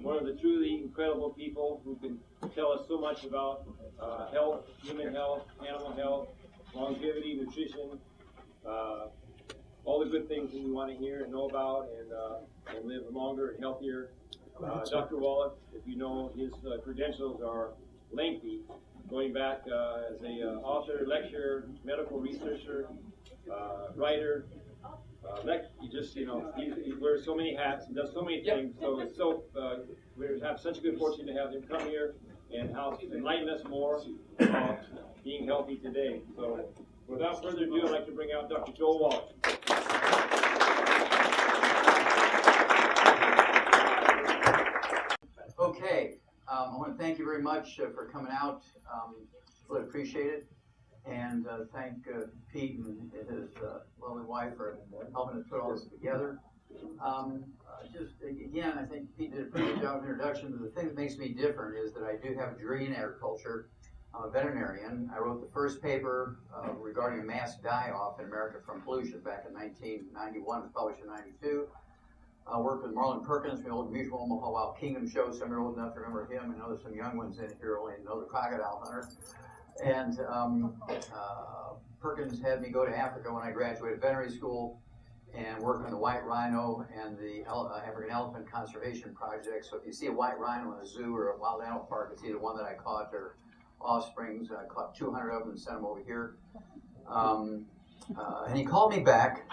one of the truly incredible people who can tell us so much about health, human health, animal health, longevity, nutrition, all the good things that we want to hear and know about and live longer and healthier. Dr. Wallach, if you know, his credentials are lengthy, going back as a author, lecturer, medical researcher, writer. He just, he wears so many hats and does so many things. So it's we have such a good fortune to have him come here and enlighten us more about being healthy today. So without further ado, I'd like to bring out Dr. Joel Wallach. Okay, I want to thank you very much for coming out. Really appreciate it. And thank Pete and his lovely wife for helping us put all this together. Again, I think Pete did a pretty good job of introduction. But the thing that makes me different is that I do have a degree in agriculture. I'm a veterinarian. I wrote the first paper regarding a mass die-off in America from pollution back in 1991. It was published in 92. I worked with Marlon Perkins from the old Mutual Omaha Wild Kingdom show. Some are old enough to remember him. I know there's some young ones in here only know the crocodile hunter. And Perkins had me go to Africa when I graduated veterinary school and work on the white rhino and the African elephant conservation project. So if you see a white rhino in a zoo or a wild animal park, it's either one that I caught or offsprings. I caught 200 of them and sent them over here. And he called me back.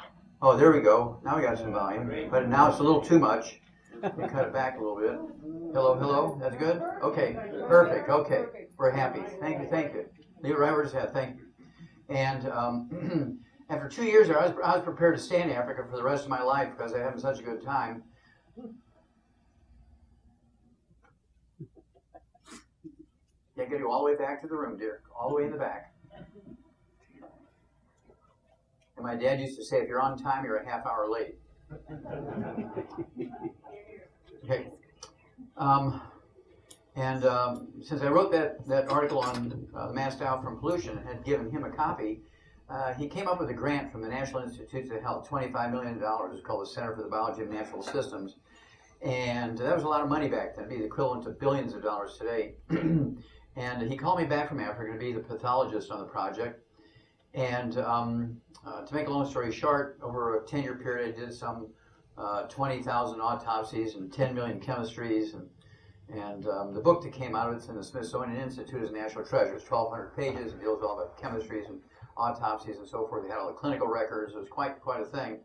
Oh, there we go. Now we got some volume, but now it's a little too much. Let me cut it back a little bit. Hello, hello. That's good? Okay, perfect. Okay, we're happy. Thank you, thank you. Leave it right where it's at. Thank you. And after 2 years there, I was prepared to stay in Africa for the rest of my life because I had such a good time. Yeah, get you all the way back to the room, dear. All the way in the back. And my dad used to say, if you're on time, you're a half hour late. Okay. Since I wrote that article on the mass die-off from pollution and had given him a copy, he came up with a grant from the National Institutes of Health, $25 million. It's called the Center for the Biology of Natural Systems. And that was a lot of money back then. It'd be the equivalent of billions of dollars today. And he called me back from Africa to be the pathologist on the project. And to make a long story short, over a 10-year period, I did some 20,000 autopsies and 10 million chemistries. And the book that came out of it's in the Smithsonian Institute as a national treasure. It's 1,200 pages. It deals with all the chemistries and autopsies and so forth. They had all the clinical records. It was quite a thing.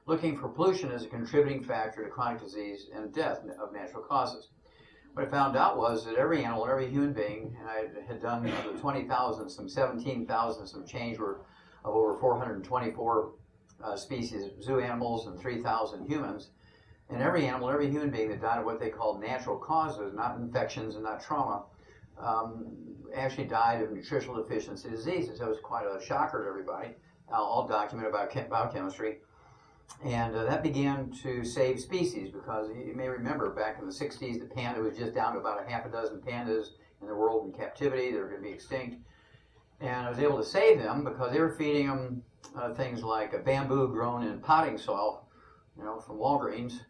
Looking for pollution as a contributing factor to chronic disease and death of natural causes. What I found out was that every animal, every human being, and I had done of the 20,000, some 17,000, some change were of over 424 species of zoo animals and 3,000 humans. And every animal, every human being that died of what they called natural causes, not infections and not trauma, actually died of nutritional deficiency diseases. That was quite a shocker to everybody, all documented by biochemistry. And that began to save species because you may remember back in the 60s, the panda was just down to about a half a dozen pandas in the world in captivity. They were going to be extinct. And I was able to save them because they were feeding them things like a bamboo grown in potting soil, from Walgreens.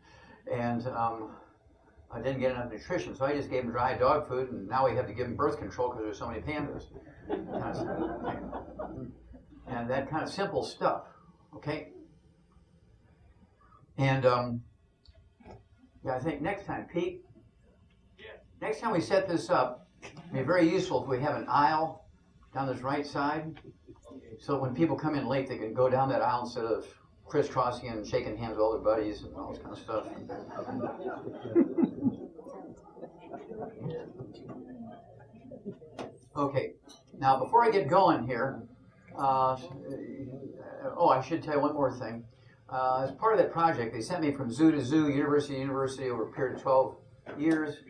And I didn't get enough nutrition, so I just gave them dry dog food, and now we have to give them birth control because there's so many pandas. And that kind of simple stuff, okay? And yeah, I think next time, Pete, next time we set this up, it'd be very useful if we have an aisle down this right side, so when people come in late, they can go down that aisle instead of crisscrossing and shaking hands with all their buddies and all this kind of stuff. Okay, now before I get going here, I should tell you one more thing. As part of that project, they sent me from zoo to zoo, university to university over a period of 12 years.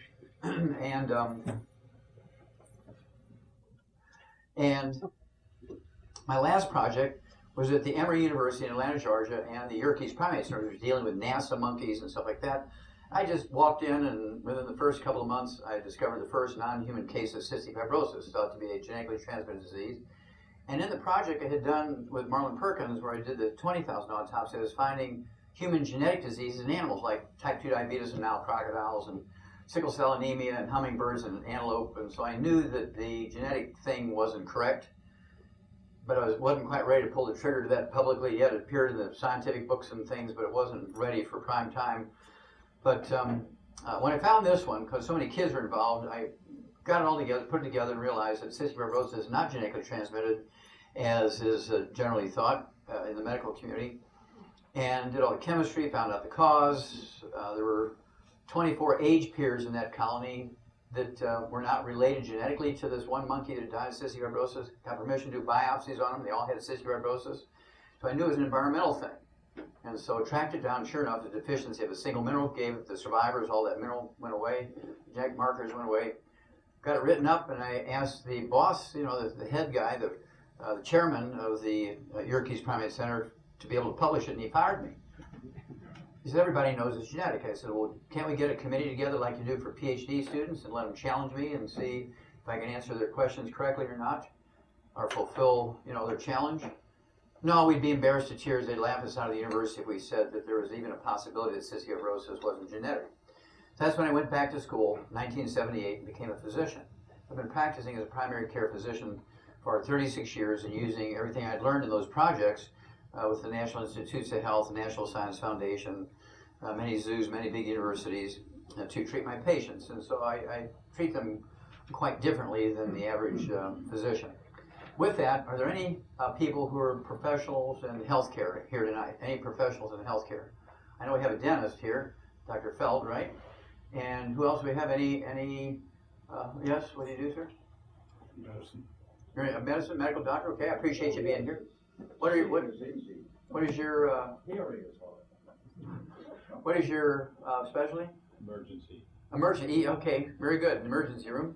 And my last project was at the Emory University in Atlanta, Georgia, and the Yerkes Primate Center, which was dealing with NASA monkeys and stuff like that. I just walked in, and within the first couple of months, I discovered the first non-human case of cystic fibrosis, thought to be a genetically transmitted disease. And in the project I had done with Marlon Perkins, where I did the 20,000 autopsy, I was finding human genetic diseases in animals like type 2 diabetes and now crocodiles and sickle cell anemia in hummingbirds and antelope, and so I knew that the genetic thing wasn't correct, but I wasn't quite ready to pull the trigger to that publicly yet. It appeared in the scientific books and things, but it wasn't ready for prime time. But when I found this one, because so many kids are involved, I got it all together, put it together, and realized that cystic fibrosis is not genetically transmitted, as is generally thought in the medical community. And did all the chemistry, found out the cause. There were 24 age peers in that colony that were not related genetically to this one monkey that died of cystic fibrosis. Got permission to do biopsies on them. They all had cystic fibrosis. So I knew it was an environmental thing. And so tracked it down. Sure enough, the deficiency of a single mineral gave the survivors, all that mineral went away. Genetic markers went away. Got it written up, and I asked the boss, the head guy, the chairman of the Yerkes Primate Center, to be able to publish it, and he fired me. He said, everybody knows it's genetic. I said, well, can't we get a committee together like you do for PhD students and let them challenge me and see if I can answer their questions correctly or not, or fulfill, their challenge? No, we'd be embarrassed to tears. They'd laugh us out of the university if we said that there was even a possibility that cystic fibrosis wasn't genetic. So that's when I went back to school, 1978, and became a physician. I've been practicing as a primary care physician for 36 years and using everything I'd learned in those projects with the National Institutes of Health, the National Science Foundation, many zoos, many big universities to treat my patients. And so I treat them quite differently than the average physician. With that, are there any people who are professionals in healthcare here tonight? Any professionals in healthcare? I know we have a dentist here, Dr. Feld, right? And who else do we have? Yes, what do you do, sir? Medicine. You're a medicine, medical doctor? Okay, I appreciate you being here. What is your specialty? Emergency. Emergency, okay, very good. Emergency room.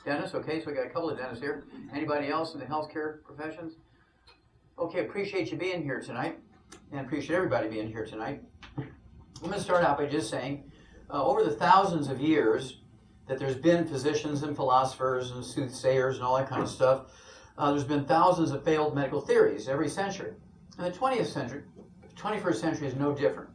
Dentist, okay, so we got a couple of dentists here. Anybody else in the healthcare professions? Okay, appreciate you being here tonight, and appreciate everybody being here tonight. I'm going to start out by just saying, over the thousands of years that there's been physicians and philosophers and soothsayers and all that kind of stuff, there's been thousands of failed medical theories every century. In the 20th century, 21st century is no different.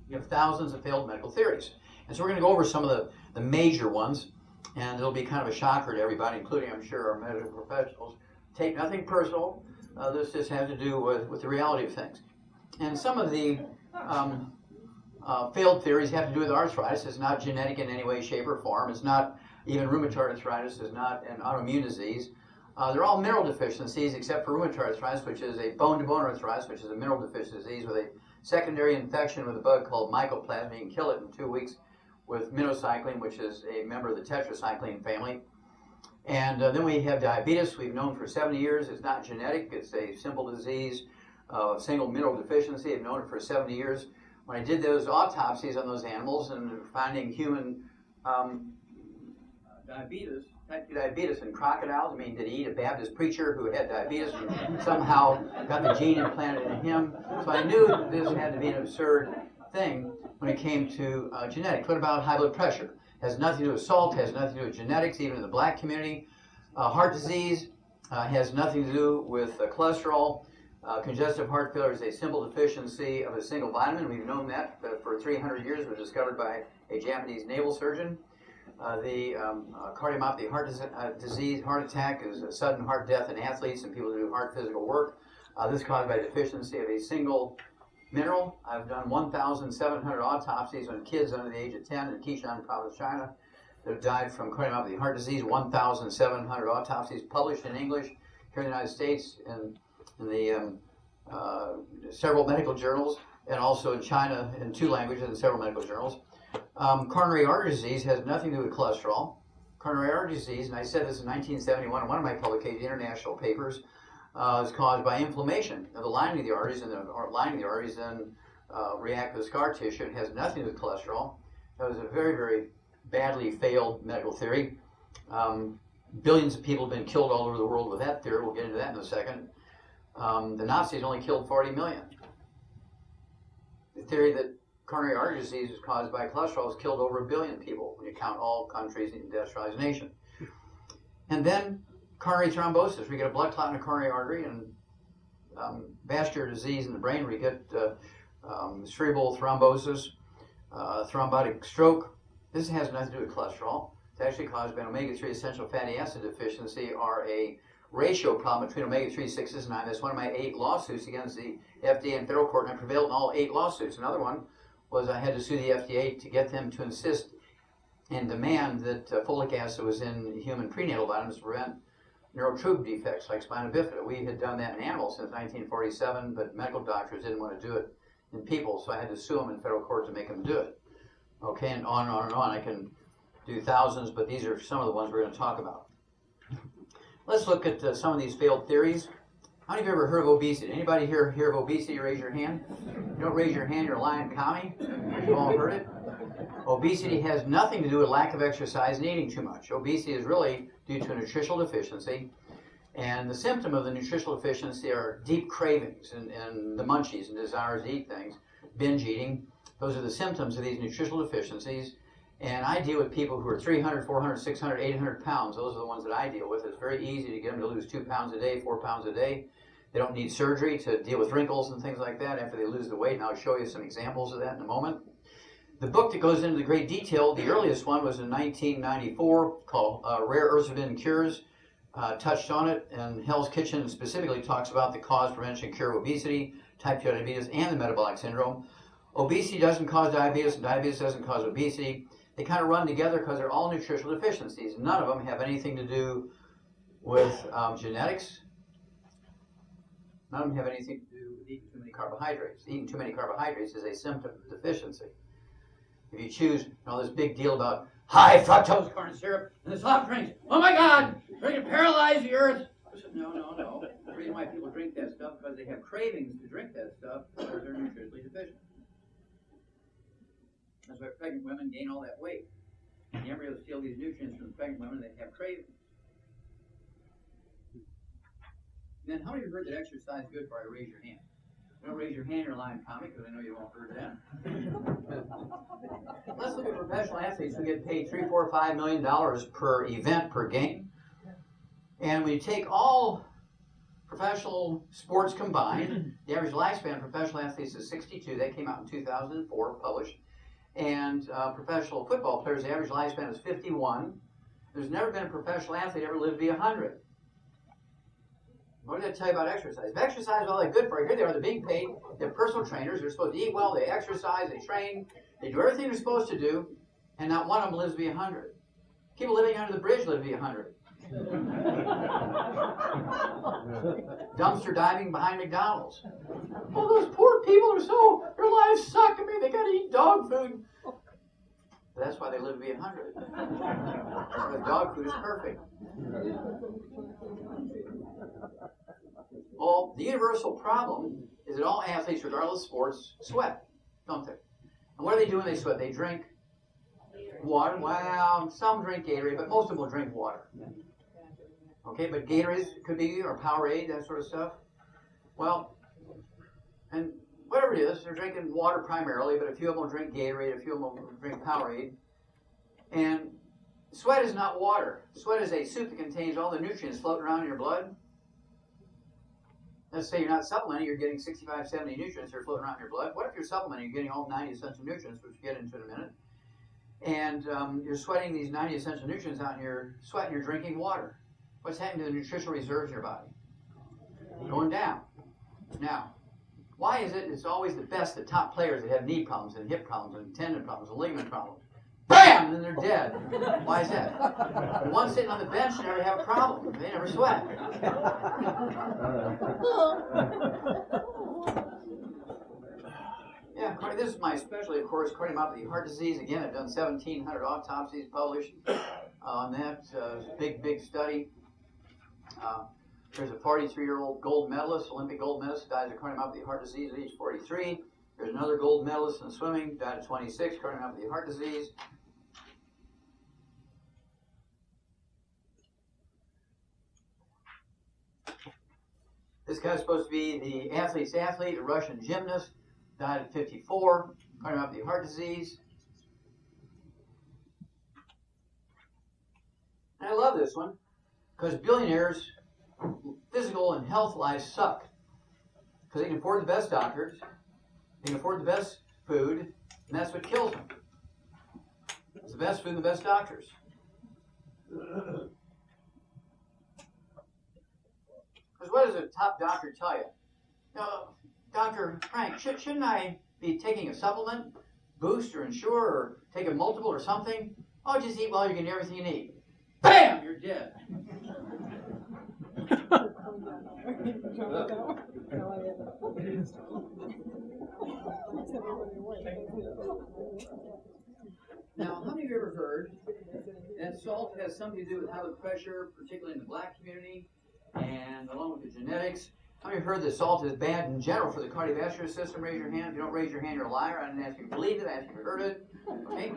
You have thousands of failed medical theories. And so we're going to go over some of the major ones, and it'll be kind of a shocker to everybody, including, I'm sure, our medical professionals. Take nothing personal. This just has to do with the reality of things. And some of the failed theories have to do with arthritis. It's not genetic in any way, shape, or form. It's not even rheumatoid arthritis. It's not an autoimmune disease. They're all mineral deficiencies except for rheumatoid arthritis, which is a bone-to-bone arthritis, which is a mineral deficiency disease with a secondary infection with a bug called mycoplasma. You can kill it in 2 weeks with minocycline, which is a member of the tetracycline family. And then we have diabetes. We've known for 70 years it's not genetic. It's a simple disease, single mineral deficiency. I've known it for 70 years. When I did those autopsies on those animals and finding human type 2 diabetes in crocodiles, I mean, did he eat a Baptist preacher who had diabetes and somehow got the gene implanted in him? So I knew that this had to be an absurd thing when it came to genetics. What about high blood pressure? Has nothing to do with salt, has nothing to do with genetics, even in the black community. Heart disease has nothing to do with cholesterol. Congestive heart failure is a simple deficiency of a single vitamin. We've known that for 300 years. It was discovered by a Japanese naval surgeon. The cardiomyopathy, heart disease, heart attack is a sudden heart death in athletes and people who do hard physical work. This is caused by deficiency of a single mineral. I've done 1,700 autopsies on kids under the age of 10 in Qishan province, China, that have died from cardiomyopathy heart disease. 1,700 autopsies published in English here in the United States in the several medical journals, and also in China in 2 languages in several medical journals. Coronary artery disease has nothing to do with cholesterol. Coronary artery disease, and I said this in 1971 in one of my publications, international papers, is caused by inflammation of the lining of the arteries, and the lining of the arteries then react with scar tissue. It has nothing to do with cholesterol. That was a very, very badly failed medical theory. Billions of people have been killed all over the world with that theory. We'll get into that in a second. The Nazis only killed 40 million. The theory that coronary artery disease is caused by cholesterol has killed over 1 billion people when you count all countries in the industrialized nation. And then coronary thrombosis. We get a blood clot in a coronary artery, and vascular disease in the brain. We get cerebral thrombosis, thrombotic stroke, This has nothing to do with cholesterol. It's actually caused by an omega-3 essential fatty acid deficiency, or a ratio problem between omega-3, 6, and 9. That's one of my 8 lawsuits against the FDA and federal court, and I prevailed in all 8 lawsuits. Another one was I had to sue the FDA to get them to insist and demand that folic acid was in human prenatal vitamins to prevent neurotube defects like spina bifida. We had done that in animals since 1947, but medical doctors didn't want to do it in people, so I had to sue them in federal court to make them do it. Okay, and on and on and on. I can do thousands, but these are some of the ones we're going to talk about. Let's look at some of these failed theories. How many of you ever heard of obesity? Anybody here hear of obesity? Raise your hand. You don't raise your hand, you're a lying commie. You've all heard it. Obesity has nothing to do with lack of exercise and eating too much. Obesity is really due to a nutritional deficiency, and the symptom of the nutritional deficiency are deep cravings and the munchies and desires to eat things, binge eating. Those are the symptoms of these nutritional deficiencies. And I deal with people who are 300, 400, 600, 800 pounds. Those are the ones that I deal with. It's very easy to get them to lose 2 pounds a day, 4 pounds a day. They don't need surgery to deal with wrinkles and things like that after they lose the weight, and I'll show you some examples of that in a moment. The book that goes into the great detail, the earliest one was in 1994, called Rare Earths Within Cures, touched on it, and Hell's Kitchen specifically talks about the cause, prevention, and cure of obesity, type 2 diabetes, and the metabolic syndrome. Obesity doesn't cause diabetes, and diabetes doesn't cause obesity. They kind of run together because they're all nutritional deficiencies. None of them have anything to do with genetics. None of them have anything to do with eating too many carbohydrates. Eating too many carbohydrates is a symptom of deficiency. If you choose this big deal about high fructose corn syrup and the soft drinks, oh my God, they're going to paralyze the earth. No. The reason why people drink that stuff is because they have cravings to drink that stuff because they're nutritionally deficient. That's why pregnant women gain all that weight. The embryos steal these nutrients from the pregnant women, they have cravings. Then how many of you heard that exercise is good for you? Raise your hand. Don't raise your hand, you're a lying comic, because I know you've all heard that. Let's look at professional athletes who get paid $3, $4, $5 million per event, per game. And when you take all professional sports combined, the average lifespan of professional athletes is 62. That came out in 2004, published. And professional football players, the average lifespan is 51. There's never been a professional athlete ever lived to be 100. What did that tell you about exercise? If exercise is all that good for you, here they are, they're being paid, they're personal trainers, they're supposed to eat well, they exercise, they train, they do everything they're supposed to do, and not one of them lives to be 100. People living under the bridge live to be 100. Dumpster diving behind McDonald's. Oh, those poor people their lives suck. I mean, they got to eat dog food. But that's why they live to be 100. Because dog food is perfect. Well, the universal problem is that all athletes, regardless of sports, sweat, don't they? And what do they do when they sweat? They drink water. Well, some drink Gatorade, but most of them will drink water. Okay, but Gatorade could be, or Powerade, that sort of stuff. Well, and whatever it is, they're drinking water primarily, but a few of them will drink Gatorade, a few of them will drink Powerade. And sweat is not water. Sweat is a soup that contains all the nutrients floating around in your blood. Let's say you're not supplementing, you're getting 65, 70 nutrients that are floating around in your blood. What if you're supplementing, you're getting all 90 essential nutrients, which we'll get into in a minute, and you're sweating these 90 essential nutrients out in your sweat and you're drinking water. What's happening to the nutritional reserves in your body? Going down. Now, why is it it's always the best, the top players that have knee problems and hip problems and tendon problems and ligament problems? BAM! And then they're dead. Why is that? The ones sitting on the bench never have a problem. They never sweat. Yeah, this is my specialty, of course, cardiomyopathy, heart disease. Again, I've done 1,700 autopsies published on that. Big study. There's a 43-year-old gold medalist, Olympic gold medalist, dies of cardiomyopathy, heart disease at age 43. There's another gold medalist in swimming, died at 26, cardiomyopathy, heart disease. This guy's supposed to be the athlete's athlete, a Russian gymnast, died at 54, cardiomyopathy, heart disease. And I love this one, because billionaires' physical and health lives suck. Because they can afford the best doctors, they can afford the best food, and that's what kills them. It's the best food and the best doctors. Because what does a top doctor tell you? Dr. Frank, shouldn't I be taking a supplement, boost or ensure, or take a multiple or something? Oh, just eat well, you're getting everything you need. Bam! You're dead. Now, how many of you ever heard that salt has something to do with high blood pressure, particularly in the black community, and along with the genetics? How many have heard that salt is bad in general for the cardiovascular system? Raise your hand. If you don't raise your hand, you're a liar. I didn't ask you to believe it. I asked you to heard it. Okay?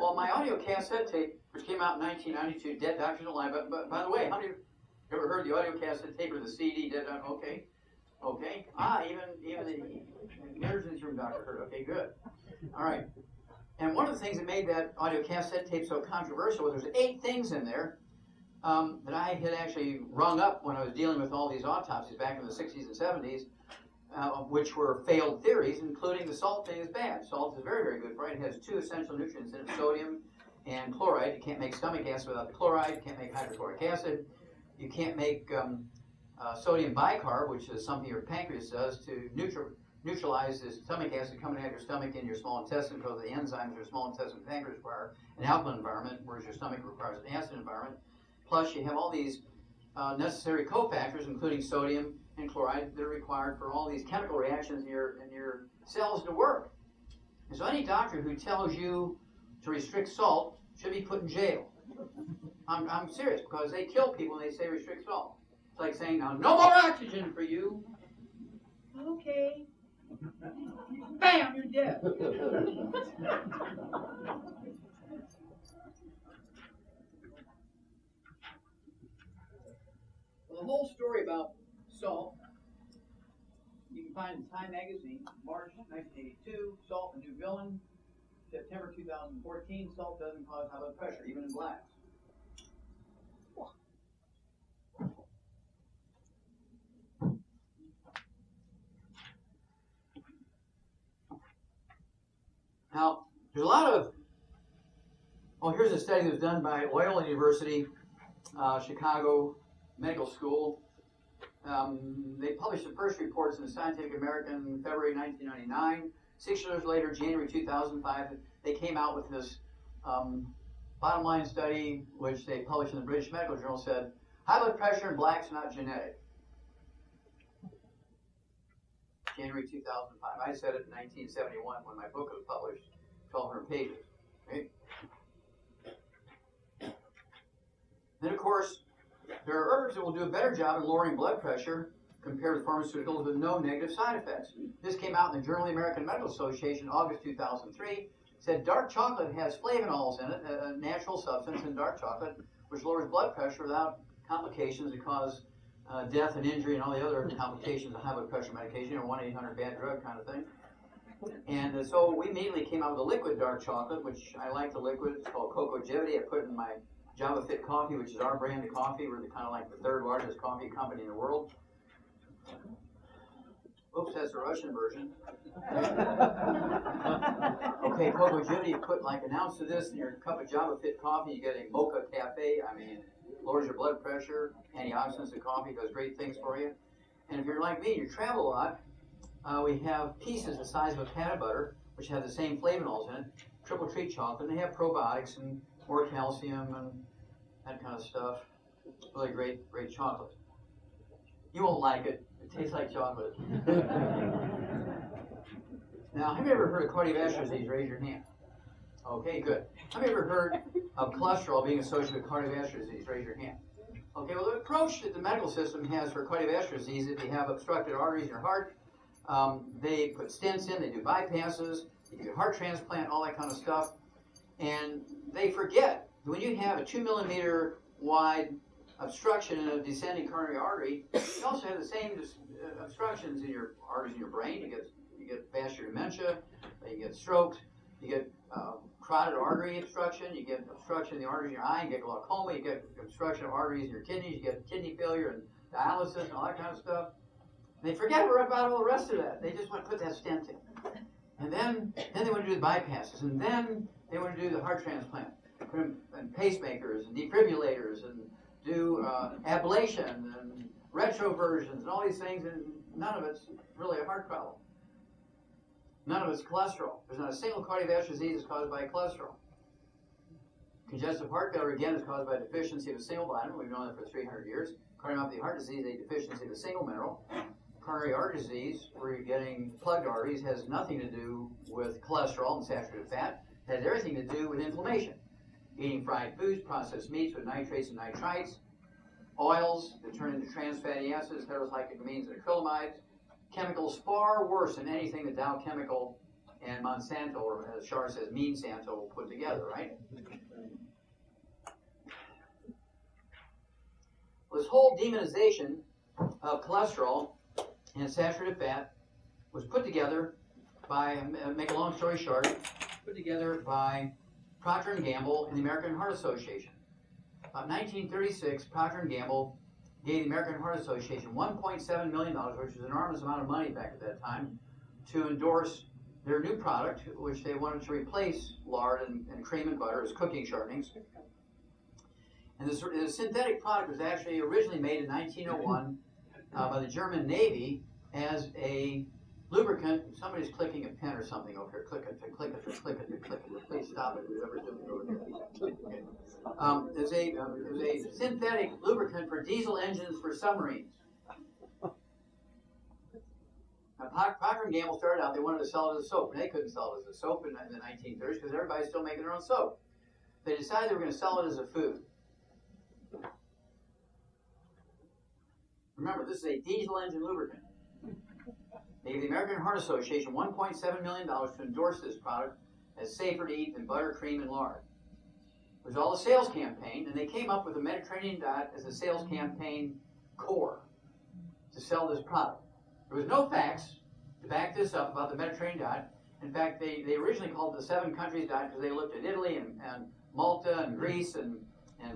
Well, my audio cassette tape, which came out in 1992, Dead Doctors Alive. But by the way, how many have ever heard the audio cassette tape or the CD, Dead Doctors? Okay. Okay. Even the emergency room doctor heard it. Okay, good. All right. And one of the things that made that audio cassette tape so controversial was there's 8 things in there that I had actually rung up when I was dealing with all these autopsies back in the 60s and 70s, which were failed theories, including the salt thing is bad. Salt is very, very good for it. It has 2 essential nutrients in it, sodium and chloride. You can't make stomach acid without the chloride. You can't make hydrochloric acid. You can't make sodium bicarb, which is something your pancreas does to neutralize the stomach acid coming out of your stomach into your small intestine, because of the enzymes your small intestine and pancreas require an alkaline environment, whereas your stomach requires an acid environment. Plus, you have all these necessary cofactors, including sodium and chloride, that are required for all these chemical reactions in your cells to work. And so any doctor who tells you to restrict salt should be put in jail. I'm serious, because they kill people when they say restrict salt. It's like saying, now, no more oxygen for you. Okay. Bam, you're dead. Well, the whole story about salt, you can find in Time magazine, March 1982, Salt, the New Villain, September 2014, salt doesn't cause high blood pressure, even in blacks. Now, there's a lot of, here's a study that was done by Loyola University, Chicago Medical School. They published the first reports in the Scientific American in February 1999. 6 years later, January 2005, they came out with this bottom line study, which they published in the British Medical Journal, said, high blood pressure in blacks not genetic. January 2005. I said it in 1971 when my book was published, 1,200 pages. Right? Then, of course, there are herbs that will do a better job in lowering blood pressure compared to pharmaceuticals with no negative side effects. This came out in the Journal of the American Medical Association, August 2003. Said dark chocolate has flavonols in it, a natural substance in dark chocolate, which lowers blood pressure without complications that cause death and injury and all the other complications of high blood pressure medication, 1-800-BAD-DRUG kind of thing. And so we immediately came out with a liquid dark chocolate, which I like the liquid. It's called Cocogevity. I put it in my Java Fit coffee, which is our brand of coffee. We're kind of like the 3rd largest coffee company in the world. Oops, that's the Russian version. Okay, Cocogevity, you put like an ounce of this in your cup of Java Fit coffee, you get a mocha cafe. I mean, lowers your blood pressure, antioxidants of coffee, does great things for you. And if you're like me, you travel a lot, we have pieces the size of a pat of butter, which have the same flavonols in it, triple treat chocolate, and they have probiotics and more calcium and that kind of stuff. Really great, great chocolate. You won't like it. It tastes like chocolate. Now, have you ever heard of cardiovascular disease? Raise your hand. Okay, good. Have you ever heard of cholesterol being associated with cardiovascular disease? Raise your hand. Okay, well, the approach that the medical system has for cardiovascular disease, if you have obstructed arteries in your heart, they put stents in, they do bypasses, you do heart transplant, all that kind of stuff. And they forget that when you have a 2 millimeter wide obstruction in a descending coronary artery, you also have the same obstructions in your arteries in your brain. You get vascular dementia, you get strokes, you get carotid artery obstruction, you get obstruction in the arteries in your eye, you get glaucoma, you get obstruction of arteries in your kidneys, you get kidney failure and dialysis and all that kind of stuff. And they forget about all the rest of that. They just want to put that stent in. And then they want to do the bypasses. And then They want to do the heart transplant, put in pacemakers and defibrillators and do ablation and retroversions and all these things, and none of it's really a heart problem. None of it's cholesterol. There's not a single cardiovascular disease that's caused by cholesterol. Congestive heart failure, again, is caused by deficiency of a single vitamin. We've known that for 300 years. Cardiomyopathy heart disease, a deficiency of a single mineral. Coronary artery disease, where you're getting plugged arteries, has nothing to do with cholesterol and saturated fat. It has everything to do with inflammation. Eating fried foods, processed meats with nitrates and nitrites, oils that turn into trans fatty acids, heterocyclamines and acrylamides, chemicals far worse than anything that Dow Chemical and Monsanto, or as Shar says, Monsanto, put together, right? This whole demonization of cholesterol and saturated fat was put together by, make a long story short, put together by Procter & Gamble and the American Heart Association. About 1936, Procter & Gamble gave the American Heart Association $1.7 million, which was an enormous amount of money back at that time, to endorse their new product, which they wanted to replace lard and cream and butter as cooking shortenings. And this synthetic product was actually originally made in 1901 by the German Navy as a lubricant. Somebody's clicking a pen or something over here. Click it. Please stop it. Whoever's doing it over here. Okay. It was a synthetic lubricant for diesel engines for submarines. Now, Procter & Gamble started out, they wanted to sell it as soap, and they couldn't sell it as a soap in the 1930s because everybody's still making their own soap. They decided they were going to sell it as a food. Remember, this is a diesel engine lubricant. They gave the American Heart Association $1.7 million to endorse this product as safer to eat than butter, cream, and lard. It was all a sales campaign, and they came up with a Mediterranean diet as a sales campaign core to sell this product. There was no facts to back this up about the Mediterranean diet. In fact, they originally called it the 7 countries diet because they looked at Italy and Malta and Greece and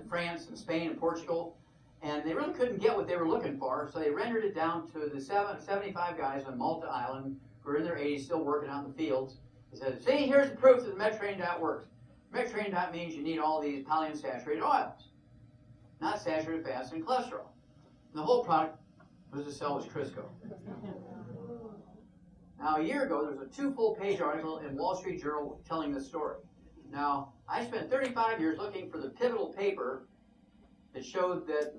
France and Spain and Portugal. And they really couldn't get what they were looking for, so they rendered it down to the 75 guys on Malta Island who are in their 80s still working out in the fields. They said, see, here's the proof that the Mediterranean diet works. Mediterranean diet means you need all these polyunsaturated oils, not saturated fats and cholesterol. And the whole product was to sell as Crisco. Now, a year ago, there was a 2 full-page article in Wall Street Journal telling this story. Now, I spent 35 years looking for the pivotal paper that showed that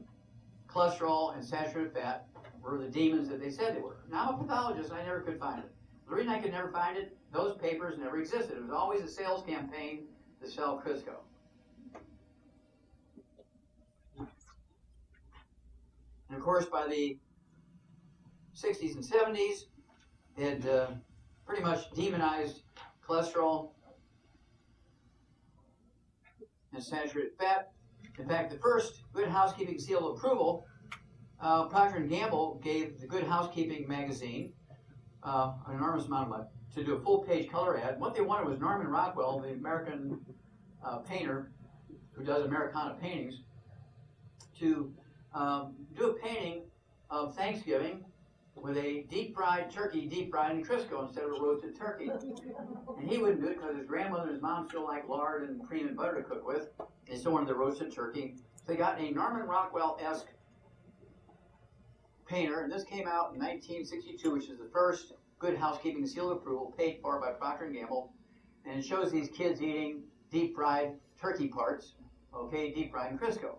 cholesterol and saturated fat were the demons that they said they were. Now, I'm a pathologist, and I never could find it. The reason I could never find it, those papers never existed. It was always a sales campaign to sell Crisco. And of course, by the 60s and 70s, they had pretty much demonized cholesterol and saturated fat. In fact, the first Good Housekeeping seal of approval, Procter & Gamble gave the Good Housekeeping magazine an enormous amount of money to do a full-page color ad. What they wanted was Norman Rockwell, the American painter who does Americana paintings, to do a painting of Thanksgiving with a deep-fried turkey, deep-fried in Crisco instead of a roasted turkey. And he wouldn't do it because his grandmother and his mom still like lard and cream and butter to cook with. They still wanted the roasted turkey. So they got a Norman Rockwell-esque painter, and this came out in 1962, which is the first Good Housekeeping seal of approval paid for by Procter & Gamble. And it shows these kids eating deep-fried turkey parts, okay, deep-fried in Crisco.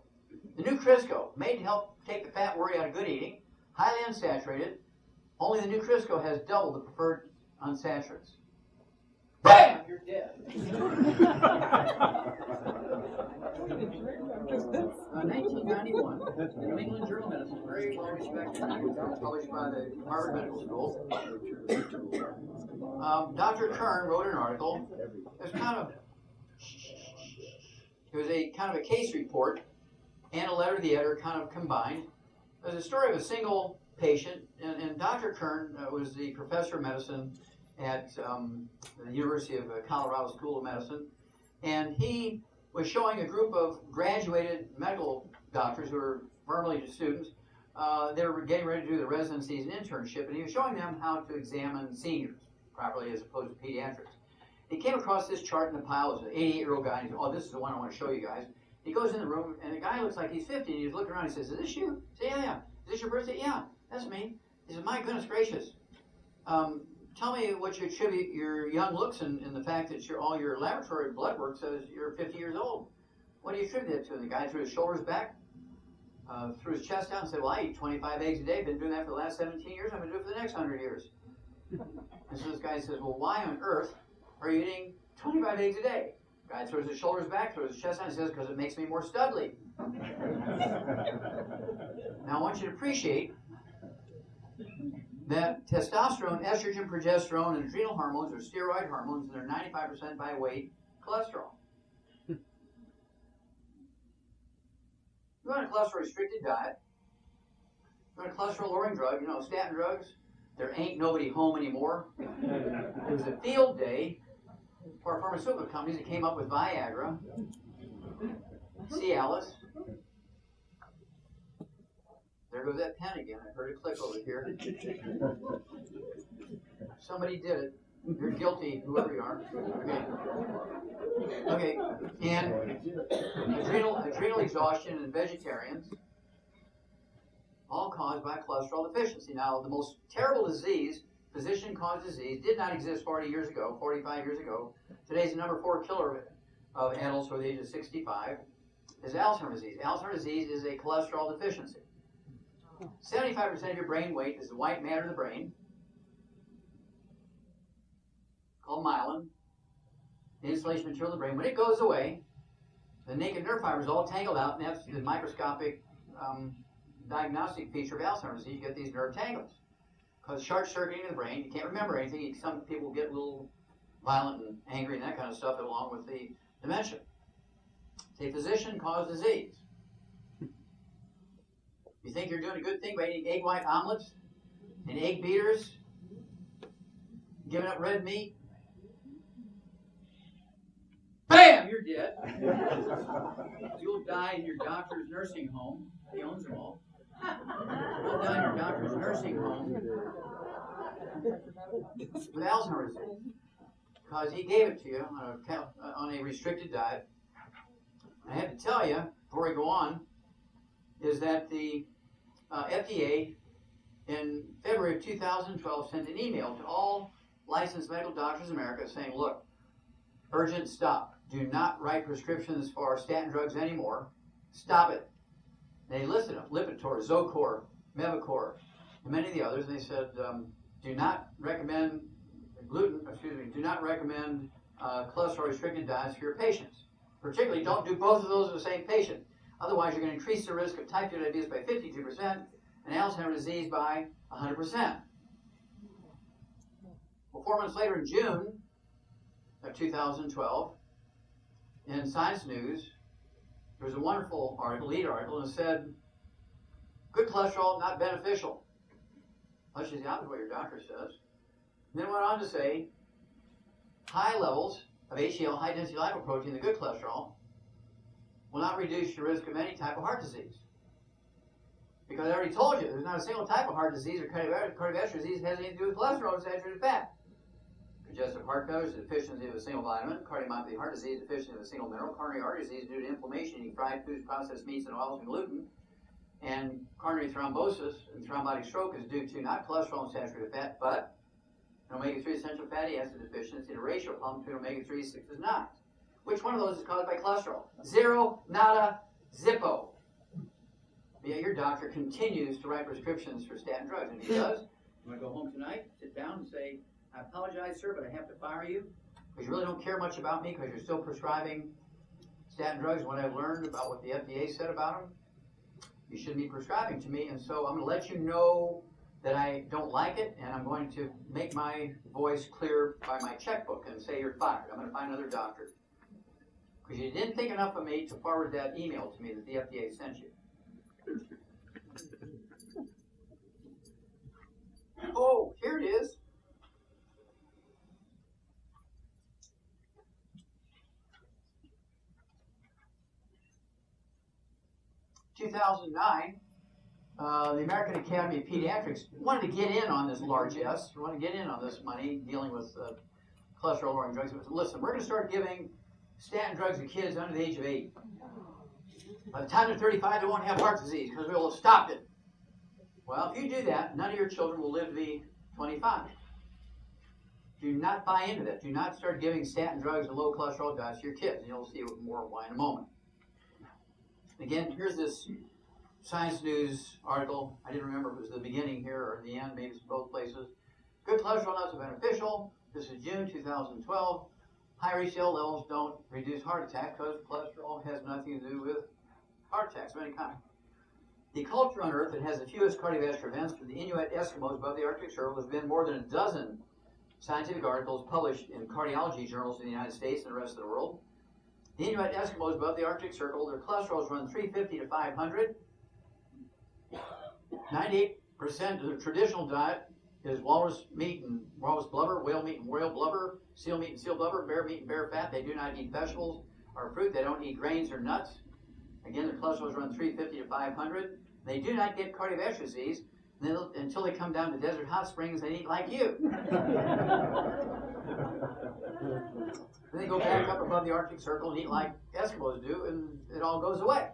The new Crisco, made to help take the fat worry out of good eating, highly unsaturated. Only the new Crisco has double the preferred unsaturates. Bam! You're dead. 1991, the New England Journal of Medicine, very well respected, published by the Harvard Medical School. Dr. Kern wrote an article. It was a kind of a case report and a letter to the editor kind of combined. It was a story of a single patient, and Dr. Kern was the professor of medicine at the University of Colorado School of Medicine, and he was showing a group of graduated medical doctors who were formerly students. They were getting ready to do the residencies and internship, and he was showing them how to examine seniors properly as opposed to pediatrics. he came across this chart in the pile. It was an 88-year-old guy. And he said, oh, this is the one I want to show you guys. He goes in the room, and the guy looks like he's 50, and he's looking around. He says, is this you? I say, yeah. Is this your birthday? Yeah, that's me. He said, my goodness gracious. Tell me what you attribute your young looks and the fact that all your laboratory blood work says you're 50 years old. What do you attribute that to? And the guy threw his shoulders back, threw his chest out, and said, well, I eat 25 eggs a day. Been doing that for the last 17 years. I'm going to do it for the next 100 years. And so this guy says, well, why on earth are you eating 25 eggs a day? The guy throws his shoulders back, throws his chest out, and says, because it makes me more studly. Now I want you to appreciate that testosterone, estrogen, progesterone, and adrenal hormones are steroid hormones, and they're 95% by weight cholesterol. You want a cholesterol-restricted diet, you want a cholesterol-lowering drug, you know, statin drugs, there ain't nobody home anymore. It was a field day for pharmaceutical companies that came up with Viagra, Cialis. There goes that pen again. I heard it click over here. Somebody did it. You're guilty, whoever you are. Okay. And adrenal exhaustion in vegetarians, all caused by cholesterol deficiency. Now, the most terrible disease, physician-caused disease, did not exist 40 years ago, 45 years ago. Today's the number 4 killer of adults over the age of 65 is Alzheimer's disease. Alzheimer's disease is a cholesterol deficiency. 75% of your brain weight is the white matter of the brain, called myelin, the insulation material of the brain. When it goes away, the naked nerve fibers all tangled out, and that's the microscopic diagnostic feature of Alzheimer's disease. You get these nerve tangles. Because short-circuiting of the brain, you can't remember anything. Some people get a little violent and angry and that kind of stuff along with the dementia. It's a physician-caused disease. You think you're doing a good thing by eating egg white omelets and egg beaters, giving up red meat? Bam! You're dead. You'll die in your doctor's nursing home. He owns them all. You'll die in your doctor's nursing home with Alzheimer's disease because he gave it to you on a restricted diet. I have to tell you, before we go on, is that the FDA in February of 2012 sent an email to all licensed medical doctors in America saying, look, urgent stop. Do not write prescriptions for statin drugs anymore. Stop it. They listed them, Lipitor, Zocor, Mevacor, and many of the others. And they said, do not recommend do not recommend cholesterol-restricted diets for your patients. Particularly, don't do both of those in the same patient. Otherwise, you're going to increase the risk of type 2 diabetes by 52% and Alzheimer's disease by 100%. Well, 4 months later in June of 2012, in Science News, there was a wonderful article, lead article, and it said, good cholesterol, not beneficial. That's just the opposite of what your doctor says. And then it went on to say, high levels of HDL, high-density lipoprotein, the good cholesterol, will not reduce your risk of any type of heart disease. Because I already told you, there's not a single type of heart disease or cardiovascular disease that has anything to do with cholesterol or saturated fat. Congestive heart failure is a deficiency of a single vitamin. Cardiomyopathy heart disease is a deficiency of a single mineral. Coronary artery disease is due to inflammation, eating fried foods, processed meats, and oils, and gluten. And coronary thrombosis and thrombotic stroke is due to not cholesterol and saturated fat, but an omega-3 essential fatty acid deficiency and a ratio problem between omega-3, 6, and 9. Which one of those is caused by cholesterol? Zero, nada, zippo. But yet your doctor continues to write prescriptions for statin drugs. And he does. You want to go home tonight, sit down and say, I apologize, sir, but I have to fire you because you really don't care much about me because you're still prescribing statin drugs. And what I've learned about what the FDA said about them, you shouldn't be prescribing to me. And so I'm going to let you know that I don't like it, and I'm going to make my voice clear by my checkbook and say you're fired. I'm going to find another doctor. Because you didn't think enough of me to forward that email to me that the FDA sent you. Oh, here it is. In 2009, the American Academy of Pediatrics wanted to get in on this large S, wanted to get in on this money dealing with cholesterol-lowering drugs. Listen, we're going to start giving statin drugs to kids under the age of 8. By the time they're 35, they won't have heart disease because we will have stopped it. Well, if you do that, none of your children will live to be 25. Do not buy into that. Do not start giving statin drugs and low cholesterol diets to your kids. And you'll see more why in a moment. Again, here's this Science News article. I didn't remember if it was the beginning here or the end. Maybe it's both places. Good cholesterol nuts are beneficial. This is June 2012. High HDL levels don't reduce heart attacks because cholesterol has nothing to do with heart attacks of any kind. The culture on Earth that has the fewest cardiovascular events for the Inuit Eskimos above the Arctic Circle has been more than a dozen scientific articles published in cardiology journals in the United States and the rest of the world. The Inuit Eskimos above the Arctic Circle, their cholesterols run 350 to 500. 98% of the traditional diet is walrus meat and walrus blubber, whale meat and whale blubber, seal meat and seal blubber, bear meat and bear fat. They do not eat vegetables or fruit. They don't eat grains or nuts. Again, their cholesterols run 350 to 500. They do not get cardiovascular disease until they come down to desert hot springs and eat like you. Then they go back up above the Arctic Circle and eat like Eskimos do, and it all goes away.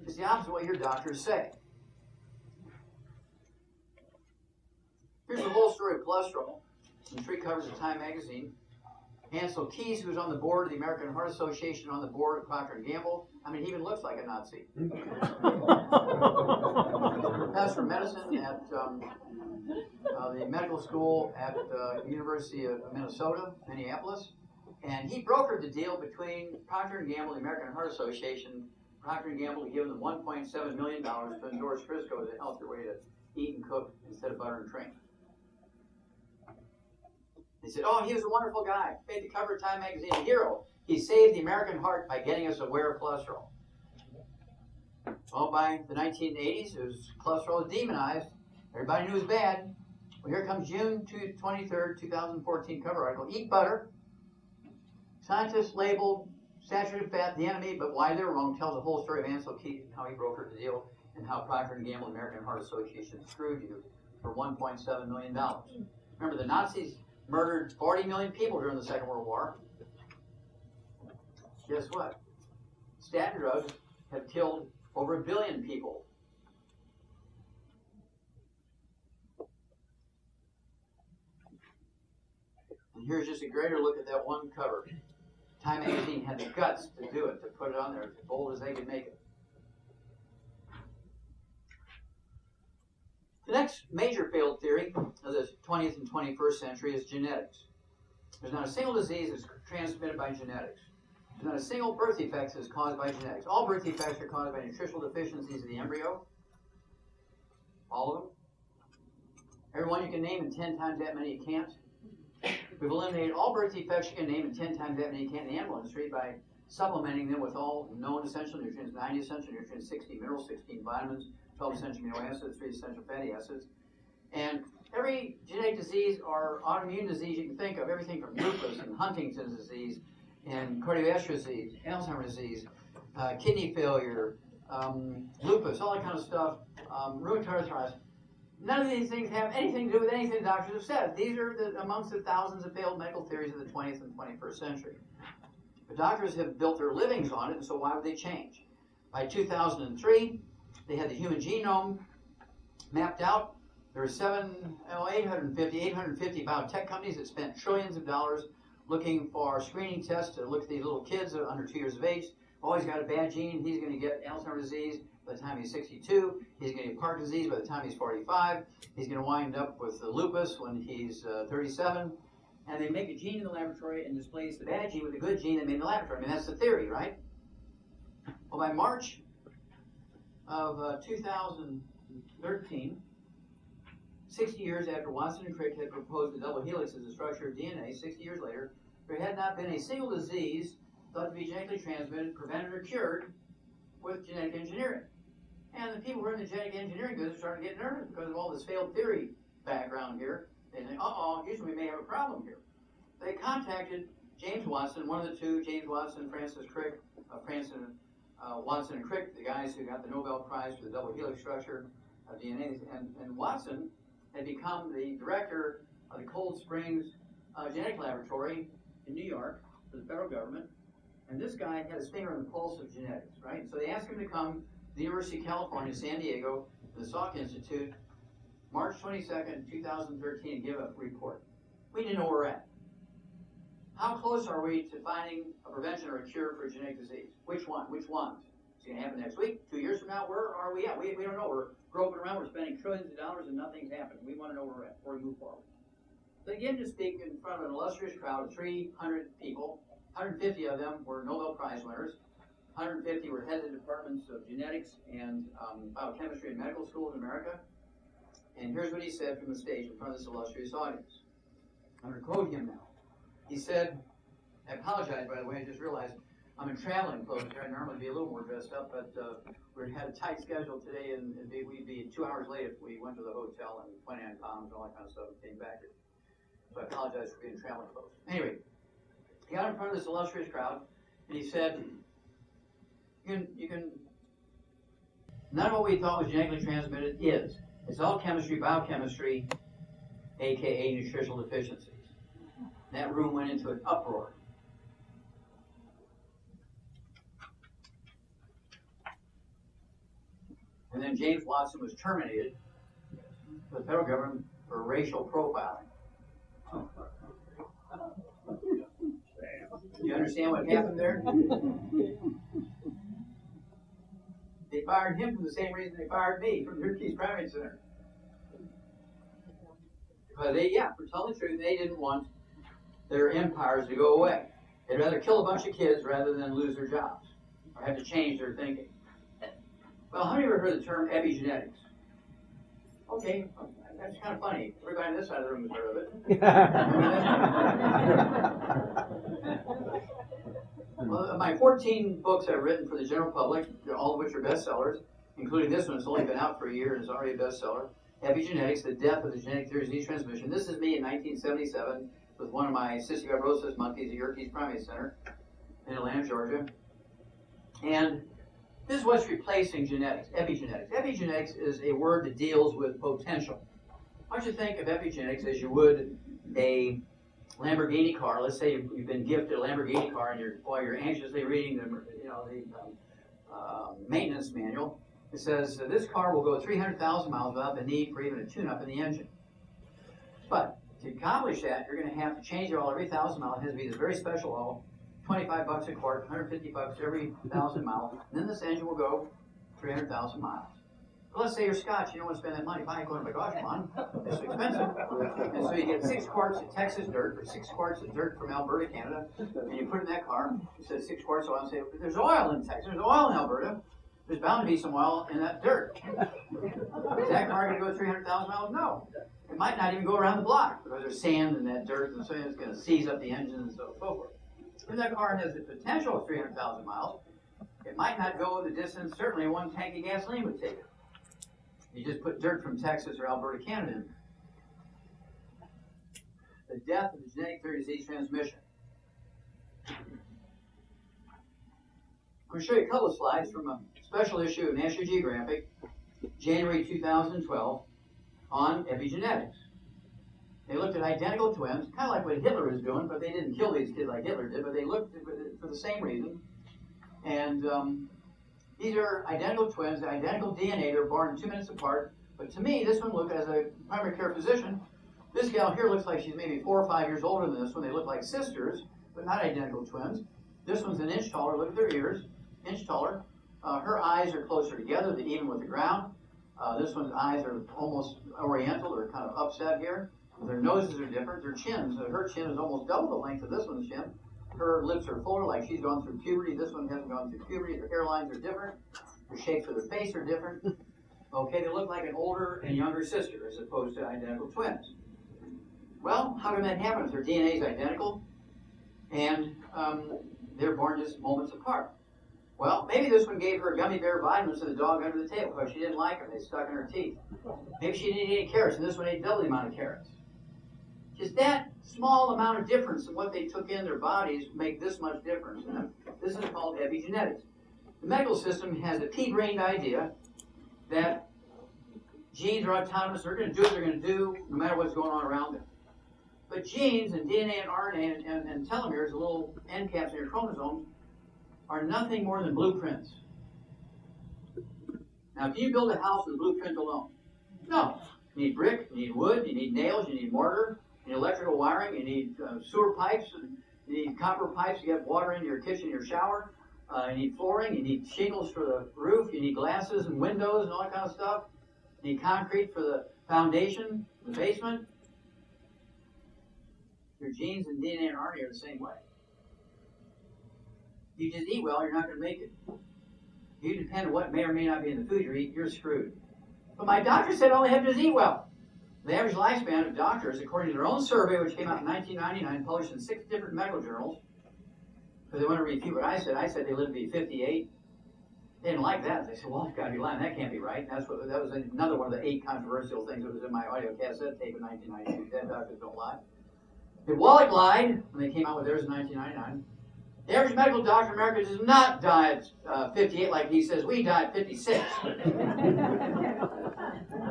It's the opposite of what your doctors say. Here's the whole story of cholesterol in 3 covers of Time magazine. Ansel Keys, who's on the board of the American Heart Association, on the board of Procter & Gamble. I mean, he even looks like a Nazi. Professor of medicine at the medical school at the University of Minnesota, Minneapolis. And he brokered the deal between Procter & Gamble and the American Heart Association. Procter & Gamble to give them $1.7 million to endorse Crisco as a healthier way to eat and cook instead of butter and cream. They said, oh, he was a wonderful guy. Made the cover of Time magazine, a hero. He saved the American heart by getting us aware of cholesterol. Well, by the 1980s, cholesterol was demonized. Everybody knew it was bad. Well, here comes June 23rd, 2014 cover article. Eat butter. Scientists labeled saturated fat the enemy, but why they're wrong tells the whole story of Ansel Keys and how he brokered the deal and how Procter & Gamble, American Heart Association, screwed you for $1.7 million. Remember, the Nazis murdered 40 million people during the Second World War. Guess what? Statin drugs have killed over 1 billion people. And here's just a greater look at that one cover. Time magazine had the guts to do it, to put it on there as bold as they could make it. The next major failed theory of the 20th and 21st century is genetics. There's not a single disease that's transmitted by genetics. There's not a single birth defect that's caused by genetics. All birth defects are caused by nutritional deficiencies in the embryo. All of them. Every one you can name and 10 times that many you can't. We've eliminated all birth defects you can name and 10 times that many you can't in the animal industry by supplementing them with all known essential nutrients, 90 essential nutrients, 60 minerals, 16 vitamins, 12 essential amino acids, 3 essential fatty acids. And every genetic disease or autoimmune disease you can think of, everything from lupus and Huntington's disease and cardiovascular disease, Alzheimer's disease, kidney failure, lupus, all that kind of stuff, rheumatoid arthritis. None of these things have anything to do with anything the doctors have said. These are amongst the thousands of failed medical theories of the 20th and 21st century. The doctors have built their livings on it, and so why would they change? By 2003, they had the human genome mapped out. There were 850 biotech companies that spent trillions of dollars looking for screening tests to look at these little kids that are under 2 years of age. Oh, he's got a bad gene. He's going to get Alzheimer's disease by the time he's 62. He's going to get Parkinson's disease by the time he's 45. He's going to wind up with lupus when he's 37. And they make a gene in the laboratory and displace the bad gene with the good gene they made in the laboratory. I mean, that's the theory, right? Well, by March of 2013, 60 years after Watson and Crick had proposed the double helix as the structure of DNA, 60 years later, there had not been a single disease thought to be genetically transmitted, prevented, or cured with genetic engineering. And the people who are in the genetic engineering business started to get nervous because of all this failed theory background here. They think, usually we may have a problem here. They contacted James Watson, one of the two, James Watson, Francis Crick, Watson and Crick, the guys who got the Nobel Prize for the double helix structure of DNA. And Watson had become the director of the Cold Springs genetic laboratory in New York for the federal government, and this guy had his finger on the pulse of genetics, right? So they asked him to come to the University of California, San Diego, to the Salk Institute, March 22nd, 2013, and give a report. We didn't know where we're at. How close are we to finding a prevention or a cure for a genetic disease? Which one? Which ones? It's going to happen next week, 2 years from now. Where are we at? We don't know. We're groping around. We're spending trillions of dollars and nothing's happening. We want to know where we're at before we move forward. So again, to speak in front of an illustrious crowd of 300 people, 150 of them were Nobel Prize winners. 150 were heads of departments of genetics and biochemistry in medical schools in America. And here's what he said from the stage in front of this illustrious audience. I'm going to quote him now. He said, I apologize, by the way, I just realized I'm in traveling clothes here. I normally be a little more dressed up, but we had a tight schedule today, and we'd be 2 hours late if we went to the hotel and 29 pounds and all that kind of stuff and came back here. So I apologize for being in traveling clothes. Anyway, he got in front of this illustrious crowd, and he said, you can none of what we thought was genetically transmitted is. It's all chemistry, biochemistry, aka nutritional deficiencies. That room went into an uproar. And then James Watson was terminated by the federal government for racial profiling. You understand what happened there? They fired him for the same reason they fired me from the Hurkies Primary Center. Because for telling the truth, they didn't want their empires to go away. They'd rather kill a bunch of kids rather than lose their jobs or have to change their thinking. Well, how many of you ever heard the term epigenetics? Okay, that's kind of funny. Everybody on this side of the room has heard of it. Well, my 14 books I've written for the general public, all of which are bestsellers, including this one. It's only been out for a year and it's already a bestseller. Epigenetics, The Death of the Genetic Theory of Disease Transmission. This is me in 1977 with one of my cystic fibrosis monkeys at Yerkes Primate Center in Atlanta, Georgia. And this is what's replacing genetics, epigenetics. Epigenetics is a word that deals with potential. Why don't you think of epigenetics as you would a Lamborghini car? Let's say you've been gifted a Lamborghini car, and while you're anxiously reading the maintenance manual, it says this car will go 300,000 miles without the need for even a tune-up in the engine. But to accomplish that, you're going to have to change it all every 1,000 miles. It has to be this very special oil, $25 a quart, $150 every 1,000 miles. And then this engine will go 300,000 miles. But let's say you're Scotch, you don't want to spend that money buying going to my gosh, man, it's expensive. And so you get 6 quarts of Texas dirt, or 6 quarts of dirt from Alberta, Canada, and you put it in that car. You said 6 quarts of oil, and say, there's oil in Texas, there's oil in Alberta. There's bound to be some oil in that dirt. Is that car going to go 300,000 miles? No. It might not even go around the block because there's sand in that dirt, and so it's going to seize up the engine and so forth. If that car has the potential of 300,000 miles, it might not go the distance certainly one tank of gasoline would take it. You just put dirt from Texas or Alberta, Canada in there. The death of the genetic theory of disease transmission. I'm going to show you a couple of slides from a special issue of National Geographic, January 2012, on epigenetics. They looked at identical twins, kind of like what Hitler is doing, but they didn't kill these kids like Hitler did, but they looked for the same reason. And these are identical twins, identical DNA. They're born 2 minutes apart. But to me, this one looked, as a primary care physician, this gal here looks like she's maybe 4 or 5 years older than this one. They look like sisters, but not identical twins. This one's an inch taller. Look at their ears, inch taller. Her eyes are closer together, even with the ground. This one's eyes are almost oriental, or kind of upset here. Their noses are different. Their chins, her chin is almost double the length of this one's chin. Her lips are fuller, like she's gone through puberty. This one hasn't gone through puberty. Their hairlines are different. The shapes of their face are different. Okay, they look like an older and younger sister as opposed to identical twins. Well, how can that happen if their DNA is identical and they're born just moments apart? Well, maybe this one gave her gummy bear vitamins to the dog under the table because she didn't like them. They stuck in her teeth. Maybe she didn't eat any carrots, and this one ate double the amount of carrots. Just that small amount of difference in what they took in their bodies make this much difference. And this is called epigenetics. The medical system has a pea-brained idea that genes are autonomous. They're going to do what they're going to do no matter what's going on around them. But genes and DNA and RNA and telomeres, the little end caps in your chromosomes, are nothing more than blueprints. Now, can you build a house with a blueprint alone? No. You need brick, you need wood, you need nails, you need mortar, you need electrical wiring, you need sewer pipes, you need copper pipes to get water into your kitchen, your shower. You need flooring, you need shingles for the roof, you need glasses and windows and all that kind of stuff. You need concrete for the foundation, the basement. Your genes and DNA and RNA are the same way. If you just eat well, you're not going to make it. If you depend on what may or may not be in the food you eat, you're screwed. But my doctor said all they have to do is eat well. The average lifespan of doctors, according to their own survey, which came out in 1999, published in 6 different medical journals, because they want to refute what I said they lived to be 58. They didn't like that. They said, well, it's got to be lying. That can't be right. That was another one of the 8 controversial things that was in my audio cassette tape in 1992. Dead doctors don't lie. If WALLACH lied when they came out with theirs in 1999, the average medical doctor in America does not die at 58 like he says. We die at 56. And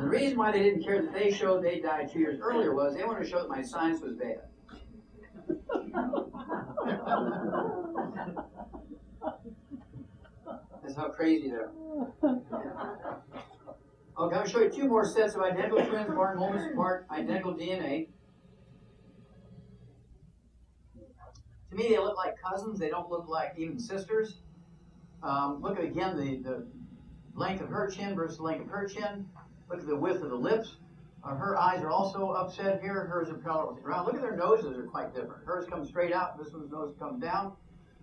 the reason why they didn't care that they showed they died 2 years earlier was they wanted to show that my science was bad. That's how crazy they are. Okay, I'm going to show you 2 more sets of identical twins born moments apart, identical DNA. To me, they look like cousins. They don't look like even sisters. Look at, again, the length of her chin versus the length of her chin. Look at the width of the lips. Her eyes are also upset here. Hers are parallel with the ground. Look at their noses are quite different. Hers comes straight out. This one's nose comes down.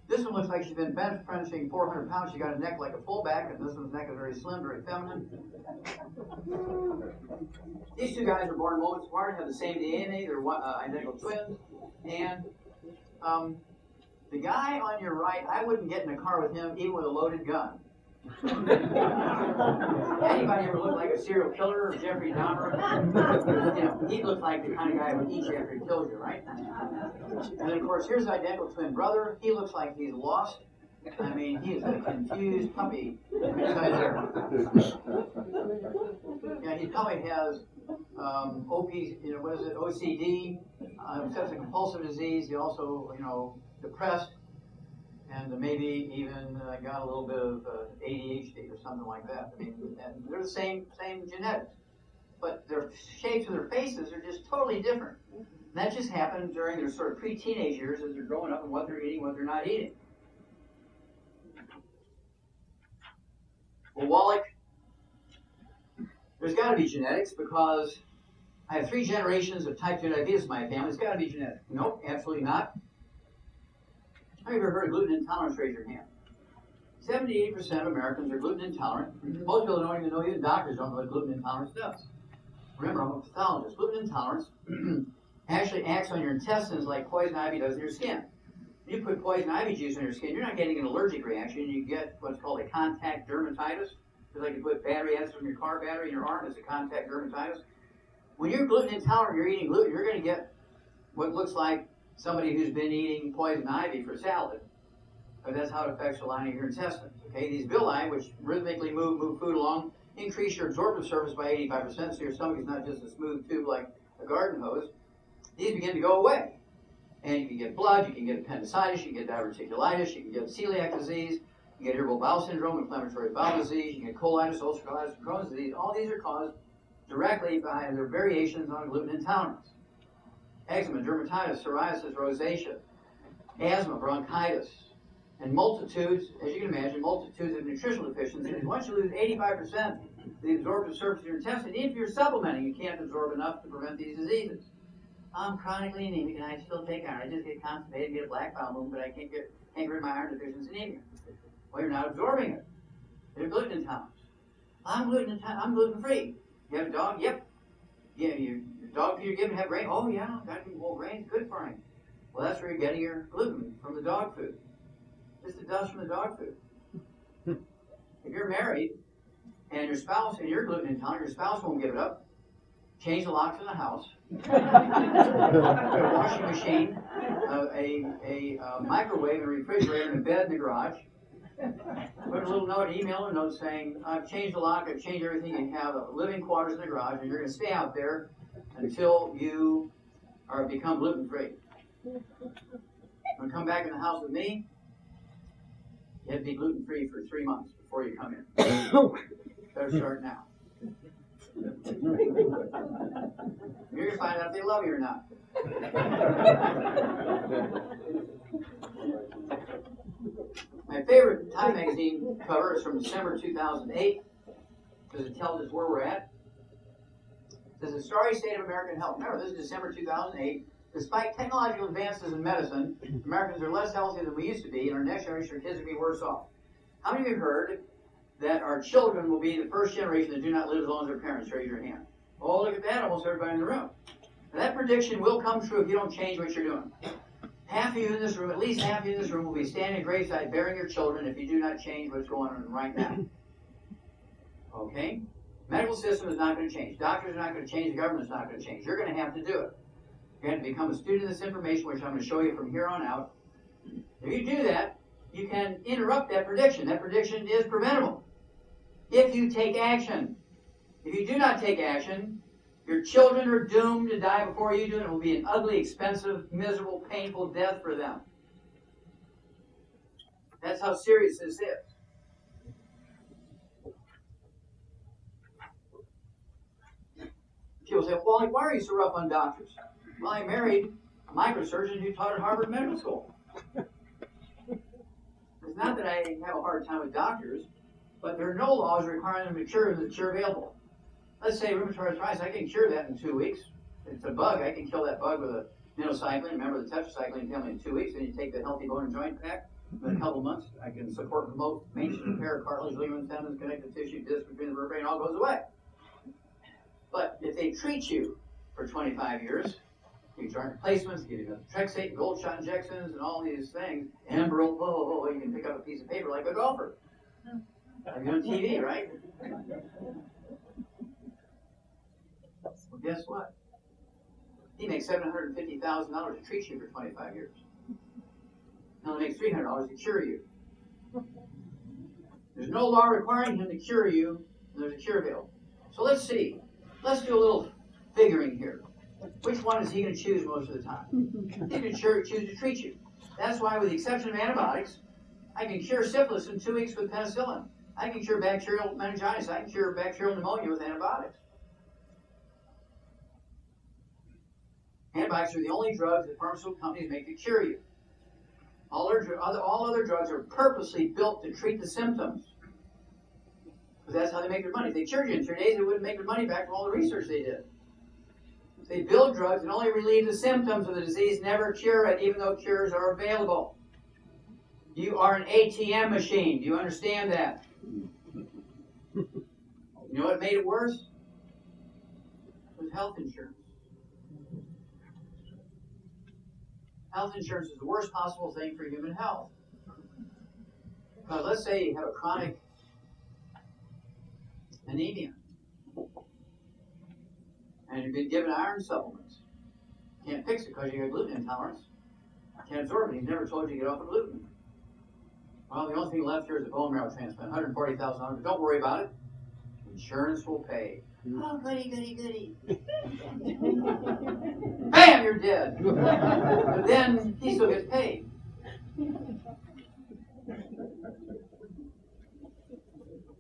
This one looks like she's been bench pressing 400 pounds. She got a neck like a fullback, and this one's neck is very slim, very feminine. These 2 guys are born moments apart, have the same DNA. They're identical twins. And the guy on your right, I wouldn't get in a car with him even with a loaded gun. Anybody ever look like a serial killer or Jeffrey Dahmer? You know, he looks like the kind of guy who would eat you after he kills you, right? And then, of course, here's the identical twin brother. He looks like he's lost. I mean, he is a confused puppy. Yeah, he probably has OCD, obsessive compulsive disease. He also, depressed, and maybe even got a little bit of ADHD or something like that. I mean, they're the same genetics, but their shapes of their faces are just totally different. And that just happened during their sort of pre-teenage years as they're growing up and what they're eating, what they're not eating. Well, WALLACH, there's got to be genetics because I have 3 generations of type 2 diabetes in my family. It's got to be genetic. Nope, absolutely not. Have you ever heard of gluten intolerance? Raise your hand. 78% of Americans are gluten intolerant. Most people don't even know, even doctors don't know what gluten intolerance does. Remember, I'm a pathologist. Gluten intolerance actually acts on your intestines like poison ivy does in your skin. When you put poison ivy juice on your skin, you're not getting an allergic reaction. You get what's called a contact dermatitis. It's like you put battery acid from your car battery in your arm. It's a contact dermatitis. When you're gluten intolerant, you're eating gluten, you're going to get what looks like somebody who's been eating poison ivy for salad. But that's how it affects the lining of your intestines. Okay, these villi, which rhythmically move food along, increase your absorptive surface by 85%, so your stomach is not just a smooth tube like a garden hose. These begin to go away. And you can get blood, you can get appendicitis, you can get diverticulitis, you can get celiac disease, you can get irritable bowel syndrome, inflammatory bowel disease, you can get colitis, ulcerative colitis, and Crohn's disease. All these are caused directly by their variations on gluten intolerance. Eczema, dermatitis, psoriasis, rosacea, asthma, bronchitis, and multitudes, as you can imagine, multitudes of nutritional deficiencies. Once you lose 85% of the absorptive surface of your intestine, even if you're supplementing, you can't absorb enough to prevent these diseases. I'm chronically anemic and I still take iron. I just get constipated and get a black bowel movement, but I can't get rid of my iron deficiency anemia. Well, you're not absorbing it. You're gluten intolerant. I'm gluten-free. You have a dog? Yep. Yeah, your dog food you're giving have grain? Oh yeah, grain's good for him. Well, that's where you're getting your gluten, from the dog food. Just the dust from the dog food. If you're married and your spouse and you're gluten intolerant, your spouse won't give it up. Change the locks in the house. Put a washing machine, a microwave, and a refrigerator, and a bed in the garage. Put a little note, email a note saying, I've changed the lock, I've changed everything, and have living quarters in the garage, and you're going to stay out there until you or become gluten-free. Want to come back in the house with me? You have to be gluten-free for 3 months before you come in. Better start now. You're going to find out if they love you or not. My favorite Time magazine cover is from December 2008 because it tells us where we're at. It says, the sorry state of American health. Remember, this is December 2008. Despite technological advances in medicine, Americans are less healthy than we used to be, and our next generation of kids will be worse off. How many of you have heard that our children will be the first generation that do not live as long as their parents? Raise your hand. Oh, look at that, almost everybody in the room. Now, that prediction will come true if you don't change what you're doing. Half of you in this room, at least half of you in this room, will be standing at graveside bearing your children if you do not change what's going on right now. Okay? Medical system is not going to change. Doctors are not going to change. The government is not going to change. You're going to have to do it. You're going to become a student of this information, which I'm going to show you from here on out. If you do that, you can interrupt that prediction. That prediction is preventable if you take action. If you do not take action, your children are doomed to die before you do, and it will be an ugly, expensive, miserable, painful death for them. That's how serious this is. People say, well, why are you so rough on doctors? Well, I married a microsurgeon who taught at Harvard Medical School. It's not that I have a hard time with doctors, but there are no laws requiring them to cure the cure available. Let's say rheumatoid arthritis, I can cure that in 2 weeks. If it's a bug, I can kill that bug with a minocycline. Remember the tetracycline family in 2 weeks, and you take the healthy bone and joint pack. In a couple months, I can support and promote maintenance, repair, cartilage, ligaments, tendons, connective tissue, disc between the vertebrae, and all goes away. But if they treat you for 25 years, you joint replacements, give you Trexate, gold shot injections, and all these things, Enbrel, you can pick up a piece of paper like a golfer. Like on TV, right? Well, guess what? He makes $750,000 to treat you for 25 years. Now he makes $300 to cure you. There's no law requiring him to cure you, and there's a cure available. So let's see. Let's do a little figuring here. Which one is he going to choose most of the time? He's going to choose to treat you. That's why, with the exception of antibiotics, I can cure syphilis in 2 weeks with penicillin. I can cure bacterial meningitis. I can cure bacterial pneumonia with antibiotics. Antibiotics are the only drugs that pharmaceutical companies make to cure you. All other drugs are purposely built to treat the symptoms. Because that's how they make their money. If they cured you in 3 days, they wouldn't make their money back from all the research they did. They build drugs that only relieve the symptoms of the disease, never cure it, even though cures are available. You are an ATM machine. Do you understand that? You know what made it worse? It was health insurance. Health insurance is the worst possible thing for human health. Because let's say you have a chronic anemia, and you've been given iron supplements. Can't fix it because you have gluten intolerance. Can't absorb it. He's never told you to get off of gluten. Well, the only thing left here is a bone marrow transplant, $140,000. But don't worry about it. Insurance will pay. Oh, goody, goody, goody. Bam, you're dead. But then he still gets paid.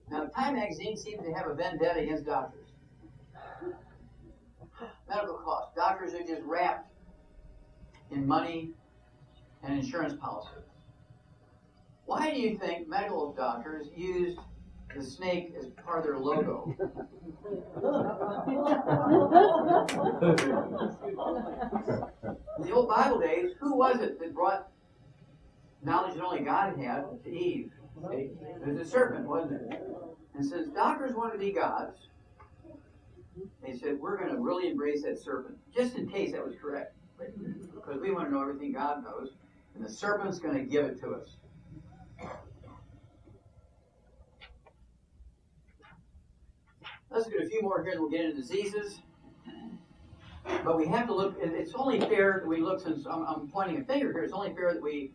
Now, Time magazine seems to have a vendetta against doctors. Medical costs. Doctors are just wrapped in money and insurance policies. Why do you think medical doctors used the snake as part of their logo? In the old Bible days, who was it that brought knowledge that only God had to Eve? It was the serpent, wasn't it? And since doctors wanted to be gods, they said, we're going to really embrace that serpent, just in case that was correct. Because we want to know everything God knows, and the serpent's going to give it to us. Let's look at a few more here, and we'll get into diseases. But we have to look, it's only fair that we look, since I'm pointing a finger here, it's only fair that we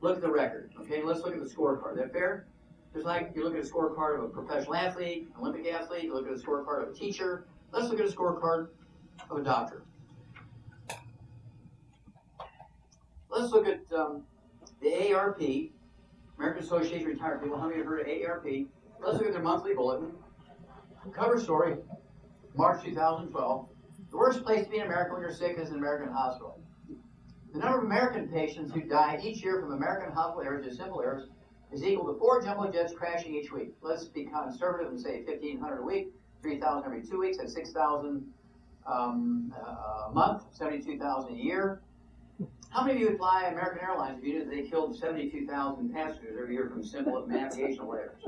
look at the record. Okay, let's look at the scorecard. Is that fair? Just like you look at a scorecard of a professional athlete, Olympic athlete, you look at a scorecard of a teacher. Let's look at a scorecard of a doctor. Let's look at the AARP, American Association of Retired People. How many have heard of AARP? Let's look at their monthly bulletin. Cover story, March 2012. The worst place to be in America when you're sick is an American hospital. The number of American patients who die each year from American hospital errors or simple errors is equal to 4 jumbo jets crashing each week. Let's be conservative and say 1,500 a week, 3,000 every 2 weeks, that's 6,000 a month, 72,000 a year. How many of you would fly American Airlines if you knew that they killed 72,000 passengers every year from simple navigational errors?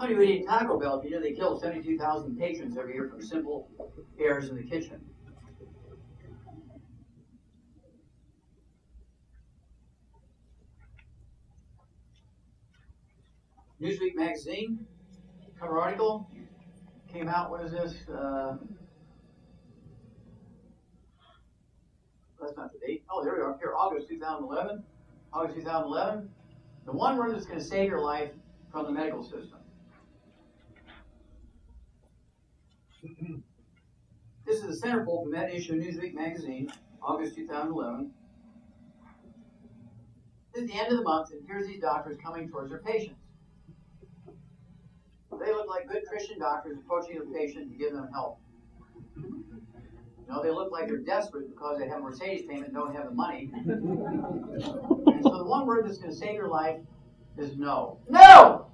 How many would eat Taco Bell if you knew they killed 72,000 patrons every year from simple errors in the kitchen? Newsweek magazine, cover article, came out, what is this? That's not the date. Oh, there we are. Here, August 2011. August 2011. The one word that's going to save your life from the medical system. This is the centerfold from that issue of Newsweek magazine, August 2011. This is the end of the month, and here's these doctors coming towards their patients. They look like good Christian doctors approaching their patient to give them help. No, they look like they're desperate because they have a Mercedes payment and don't have the money. And so the one word that's going to save your life is no. No!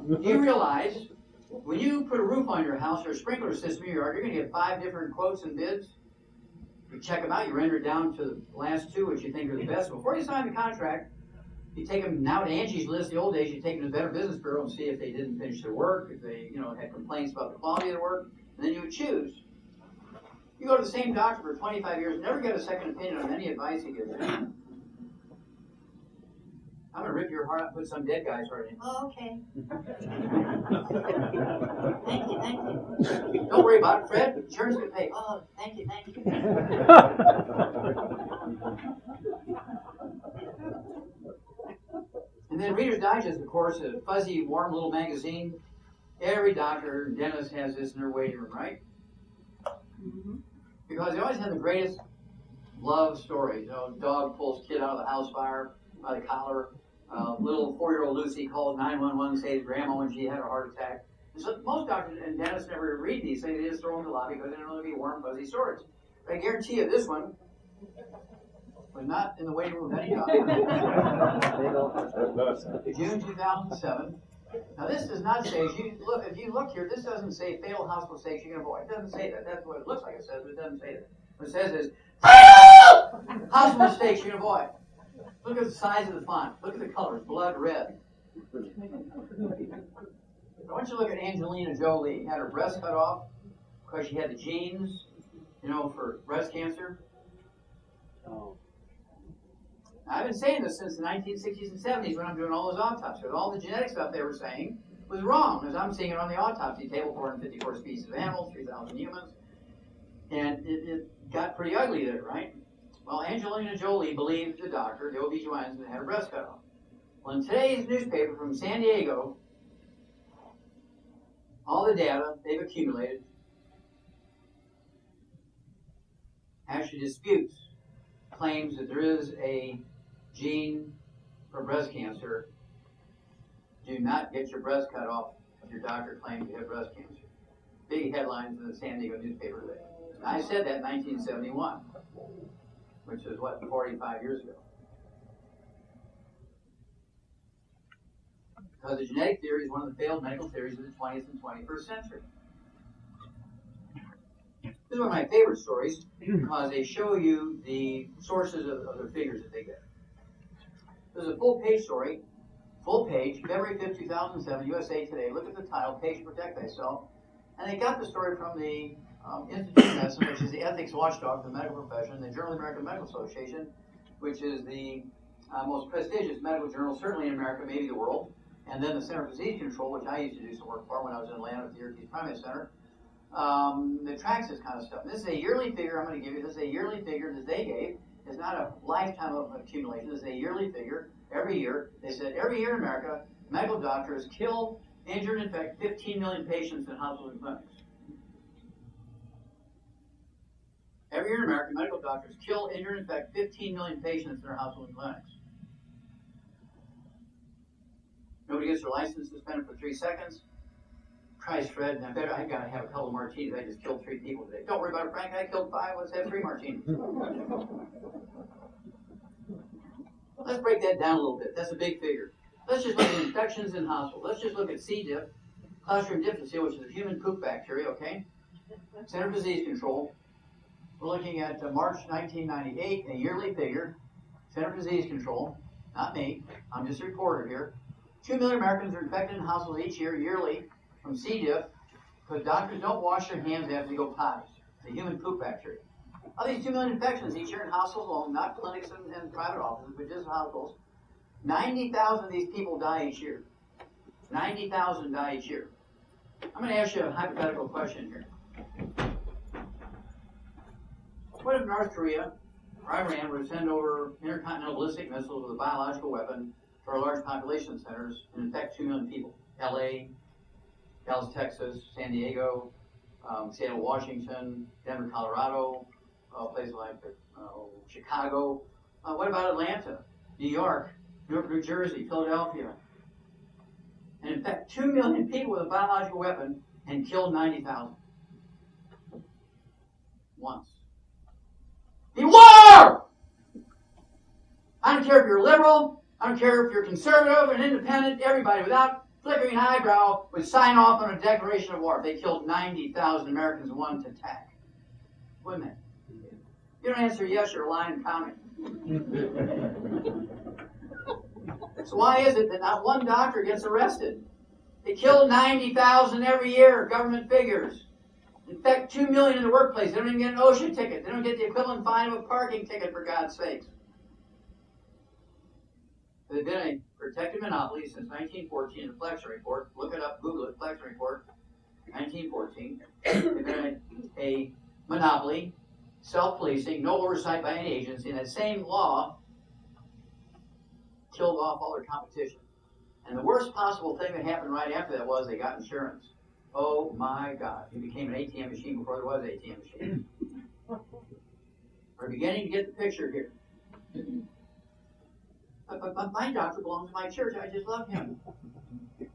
Do you realize when you put a roof on your house or a sprinkler system in your yard, you're going to get 5 different quotes and bids? You check them out, you render it down to the last 2 which you think are the best. Before you sign the contract, you take them now to Angie's List. The old days, you take them to the Better Business Bureau and see if they didn't finish their work, if they had complaints about the quality of their work, and then you would choose. You go to the same doctor for 25 years, never get a second opinion on any advice he gives you. I'm going to rip your heart out and put some dead guy's heart in. Oh, okay. Thank you. Don't worry about it, Fred. Insurance can pay. Oh, thank you. And then Reader's Digest, of course, a fuzzy, warm little magazine. Every doctor and dentist has this in their waiting room, right? Mm-hmm. Because they always have the greatest love stories. Dog pulls kid out of the house fire by the collar. Little 4-year-old Lucy calls 911 to say his grandma when she had a heart attack. And so most doctors and dentists never read these things. They just throw them in the lobby because they don't know to be warm, fuzzy stories. But I guarantee you this one was not in the waiting room of any doctor. June 2007. Now this does not say, if you look here, this doesn't say fatal hospital mistakes you can avoid. It doesn't say that. That's what it looks like it says, but it doesn't say that. What it says is, hospital mistakes you can avoid. Look at the size of the font. Look at the colors, blood red. I want you to look at Angelina Jolie. Had her breast cut off because she had the genes, for breast cancer. Oh. I've been saying this since the 1960s and 70s when I'm doing all those autopsies. All the genetic stuff they were saying was wrong, as I'm seeing it on the autopsy table, 454 species of animals, 3,000 humans. And it got pretty ugly there, right? Well, Angelina Jolie believed the doctor, the OB-GYNs, and had her breast cut off. Well, in today's newspaper from San Diego, all the data they've accumulated actually disputes claims that there is a gene for breast cancer. Do not get your breast cut off if your doctor claims you have breast cancer. Big headlines in the San Diego newspaper today. I said that in 1971, which is 45 years ago. Because the genetic theory is one of the failed medical theories of the 20th and 21st century. This is one of my favorite stories because they show you the sources of the figures that they get. There's a full-page story, February 5th, 2007, USA Today. Look at the title, Patient Protect Thyself. And they got the story from the Institute of Medicine, which is the ethics watchdog for the medical profession, the Journal of the American Medical Association, which is the most prestigious medical journal, certainly in America, maybe the world, and then the Center for Disease Control, which I used to do some work for when I was in Atlanta at the Yerkes Primate Center, that tracks this kind of stuff. And this is a yearly figure I'm going to give you. This is a yearly figure that they gave. It's not a lifetime of accumulation. This is a yearly figure. Every year, they said every year in America, medical doctors kill, injure, and infect 15 million patients in hospitals and clinics. Every Every year in America, medical doctors kill, injure, and infect 15 million patients in their hospitals and clinics. Nobody gets their license suspended for 3 seconds. Christ, Fred, I gotta have a couple of martinis. I just killed 3 people today. Don't worry about it, Frank. I killed 5. Let's have 3 martinis. Let's break that down a little bit. That's a big figure. Let's just look at infections in hospitals. Let's just look at C. diff, Clostridium difficile, which is a human poop bacteria, okay? Center for Disease Control. We're looking at March 1998, a yearly figure. Center for Disease Control, not me. I'm just a reporter here. 2 million Americans are infected in hospitals each year, yearly, from C. diff, because doctors don't wash their hands after they go potty. It's a human poop bacteria. Of these 2 million infections each year in hospitals alone, not clinics and private offices, but just hospitals, 90,000 of these people die each year. 90,000 die each year. I'm going to ask you a hypothetical question here. What if North Korea or Iran were to send over intercontinental ballistic missiles with a biological weapon to our large population centers and infect 2 million people? LA, Dallas, Texas, San Diego, Seattle, Washington, Denver, Colorado, places like Chicago. What about Atlanta, New York, New Jersey, Philadelphia? And infect 2 million people with a biological weapon and kill 90,000. Once. Beware! I don't care if you're liberal, I don't care if you're conservative and independent, everybody without flickering an eyebrow would sign off on a declaration of war if they killed 90,000 Americans in one attack. Wouldn't they? You don't answer yes, you're lying and counting. So why is it that not one doctor gets arrested? They kill 90,000 every year, government figures. Infect 2 million in the workplace. They don't even get an OSHA ticket. They don't get the equivalent fine of a parking ticket, for God's sakes. They've been a protected monopoly since 1914 in the Flexion Report. Look it up, Google it, Flexion Report, 1914. They've been a monopoly, self-policing, no oversight by any agency, and that same law killed off all their competition. And the worst possible thing that happened right after that was they got insurance. Oh my God. It became an ATM machine before there was an ATM machine. We're beginning to get the picture here. But my doctor belongs to my church. I just love him.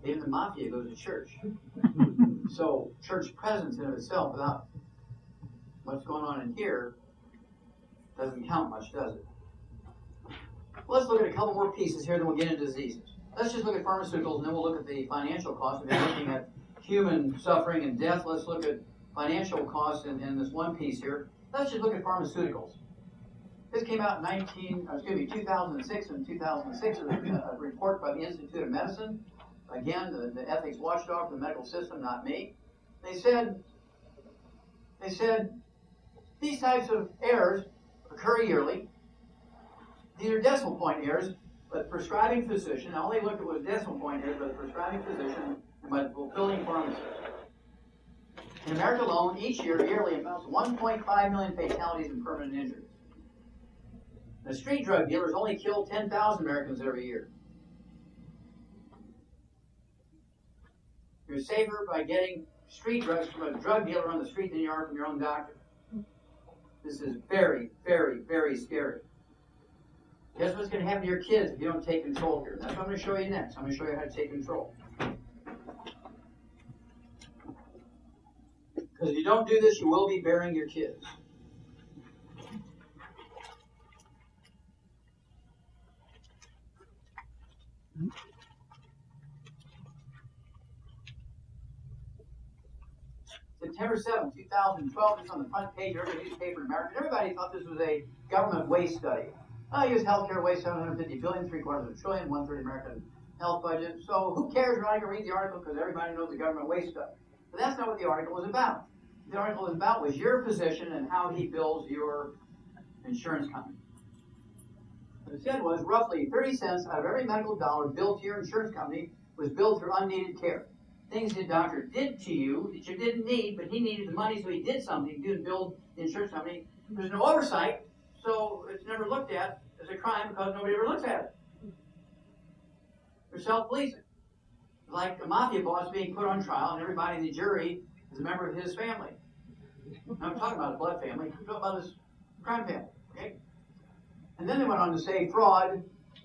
Even the mafia goes to church. So church presence in of itself without what's going on in here doesn't count much, does it? Well, let's look at a couple more pieces here, then we'll get into diseases. Let's just look at pharmaceuticals, and then we'll look at the financial costs. We've been looking at human suffering and death. Let's look at financial costs in this one piece here. Let's just look at pharmaceuticals. This came out in 2006. In 2006, a report by the Institute of Medicine. Again, the ethics watchdog for the medical system, not me. They said these types of errors occur yearly. These are decimal point errors, but prescribing physician, all they looked at was decimal point errors by the prescribing physician and by the fulfilling pharmacist. In America alone, each year, yearly, amounts to 1.5 million fatalities and permanent injuries. The street drug dealers only kill 10,000 Americans every year. You're safer by getting street drugs from a drug dealer on the street than you are from your own doctor. This is very, very, very scary. Guess what's going to happen to your kids if you don't take control here? That's what I'm going to show you next. I'm going to show you how to take control. Because if you don't do this, you will be burying your kids. September 7, 2012, it's on the front page of every newspaper in America. Everybody thought this was a government waste study. U.S. healthcare waste $750 billion, $750 billion, 1/3 American health budget. So who cares? We're not going to read the article because everybody knows the government waste stuff. But that's not what the article was about. The article was about was your physician and how he bills your insurance company. What it said was roughly 30 cents out of every medical dollar billed to your insurance company was billed for unneeded care. Things the doctor did to you that you didn't need, but he needed the money, so he did something. He didn't bill the insurance company. There's no oversight, so it's never looked at as a crime because nobody ever looks at it. They're self-policing. Like a mafia boss being put on trial, and everybody in the jury is a member of his family. I'm talking about the blood family. I'm talking about his crime family. Okay? And then they went on to say fraud